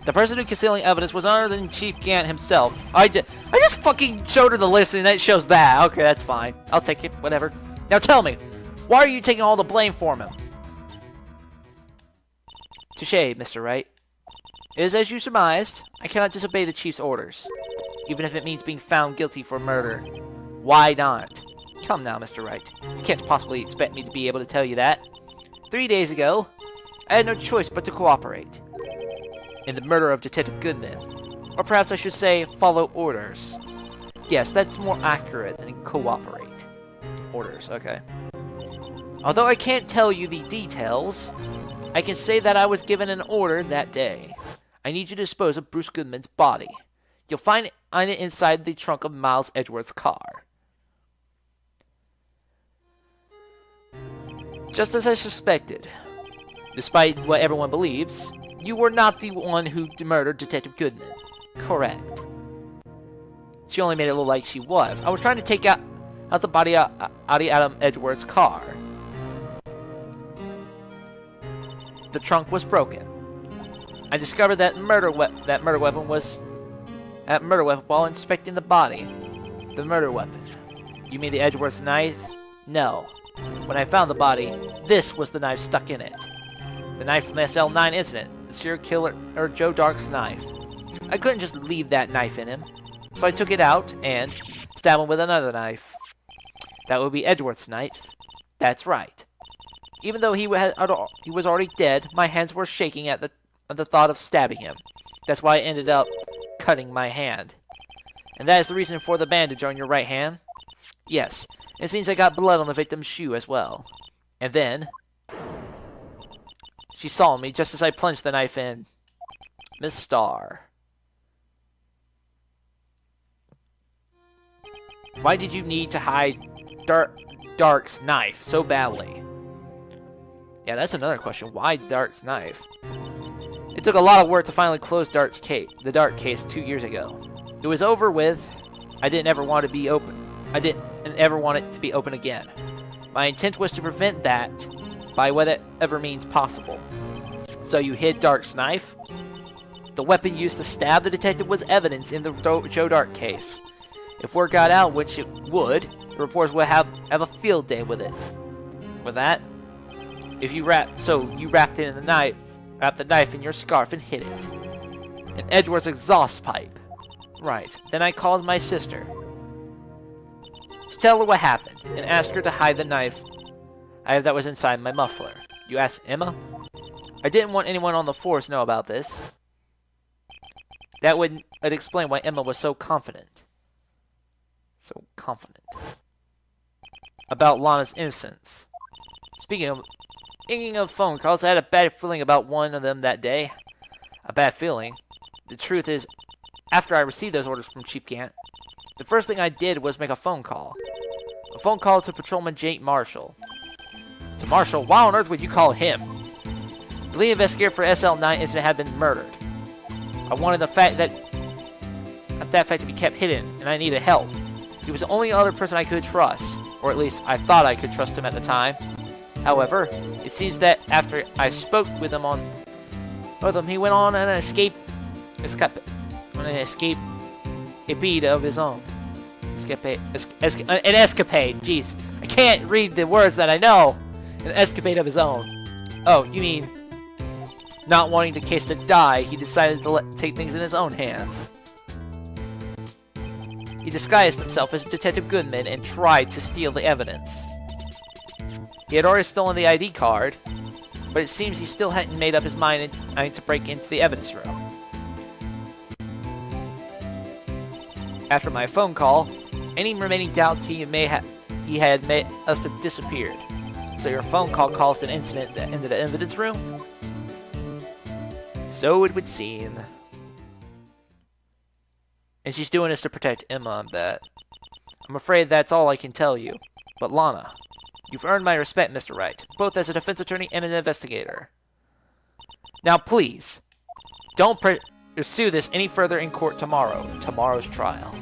Speaker 1: The person who concealing evidence was other than Chief Gant himself. I just fucking showed her the list and that shows that. Okay, that's fine. I'll take it, whatever. Now tell me, why are you taking all the blame for him? Touché, Mr. Wright. It is as you surmised. I cannot disobey the Chief's orders, even if it means being found guilty for murder. Why not? Come now, Mr. Wright. You can't possibly expect me to be able to tell you that. 3 days ago, I had no choice but to cooperate in the murder of Detective Goodman. Or perhaps I should say, follow orders. Yes, that's more accurate than cooperate. Orders, okay. Although I can't tell you the details, I can say that I was given an order that day. I need you to dispose of Bruce Goodman's body. You'll find it inside the trunk of Miles Edgeworth's car. Just as I suspected, despite what everyone believes, you were not the one who murdered Detective Goodman. Correct. She only made it look like she was. I was trying to take out the body out of Adam Edgeworth's car. The trunk was broken. I discovered that murder weapon while inspecting the body. The murder weapon. You mean the Edgeworth's knife? No. When I found the body, this was the knife stuck in it. The knife from the SL9 incident, the serial killer or Joe Dark's knife. I couldn't just leave that knife in him, so I took it out and stabbed him with another knife. That would be Edgeworth's knife. That's right. Even though he was already dead, my hands were shaking at the thought of stabbing him. That's why I ended up cutting my hand. And that is the reason for the bandage on your right hand? Yes. It seems I got blood on the victim's shoe as well. And then she saw me just as I plunged the knife in. Miss Starr. Why did you need to hide Dark's knife so badly? Yeah, that's another question. Why Dark's knife? It took a lot of work to finally close the Dark case 2 years ago. It was over with. I didn't ever want it to be open again. My intent was to prevent that by whatever means possible. So you hid Dark's knife? The weapon used to stab the detective was evidence in the Joe Dark case. If word got out, which it would, the reporters would have a field day with it. With that, you wrapped it in wrapped the knife in your scarf and hid it. In Edgeworth's exhaust pipe. Right. Then I called my sister to tell her what happened and asked her to hide the knife that was inside my muffler. You asked Emma? I didn't want anyone on the force to know about this. That would explain why Emma was so confident. So confident. About Lana's innocence. Speaking of phone calls, I had a bad feeling about one of them that day. A bad feeling. The truth is, after I received those orders from Chief Gant, the first thing I did was make a phone call. A phone call to Patrolman Jake Marshall. To Marshall? Why on earth would you call him? The lead investigator for SL9 incident had been murdered. I wanted that fact to be kept hidden, and I needed help. He was the only other person I could trust, or at least I thought I could trust him at the time. However, it seems that after I spoke with him he went on an escape of his own. An escapade. Jeez, I can't read the words that I know. An escapade of his own. Oh, you mean not wanting the case to die, he decided to take things in his own hands. He disguised himself as Detective Goodman and tried to steal the evidence. He had already stolen the ID card, but it seems he still hadn't made up his mind to break into the evidence room. After my phone call, any remaining doubts he had must have disappeared. So your phone call caused an incident in the evidence room? So it would seem. And she's doing this to protect Emma, I bet. I'm afraid that's all I can tell you. But Lana, you've earned my respect, Mr. Wright, both as a defense attorney and an investigator. Now please, don't pursue this any further in court tomorrow's trial.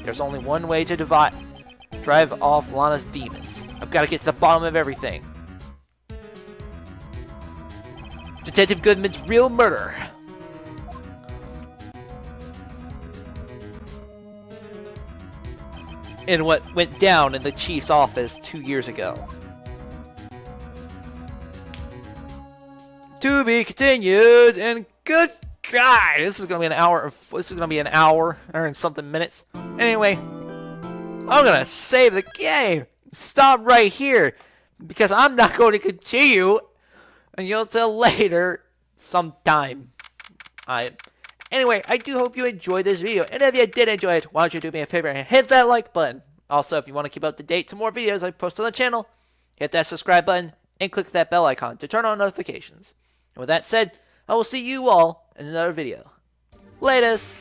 Speaker 1: There's only one way to drive off Lana's demons. I've got to get to the bottom of everything. Detective Goodman's real murder. And what went down in the chief's office 2 years ago. To be continued, and good God, this is gonna be an hour. This is gonna be an hour or something minutes. Anyway, I'm gonna save the game. Stop right here because I'm not going to continue until later sometime. Anyway, I do hope you enjoyed this video, and if you did enjoy it, why don't you do me a favor and hit that like button. Also, if you want to keep up to date to more videos I post on the channel, hit that subscribe button and click that bell icon to turn on notifications. And with that said, I will see you all in another video. Latest!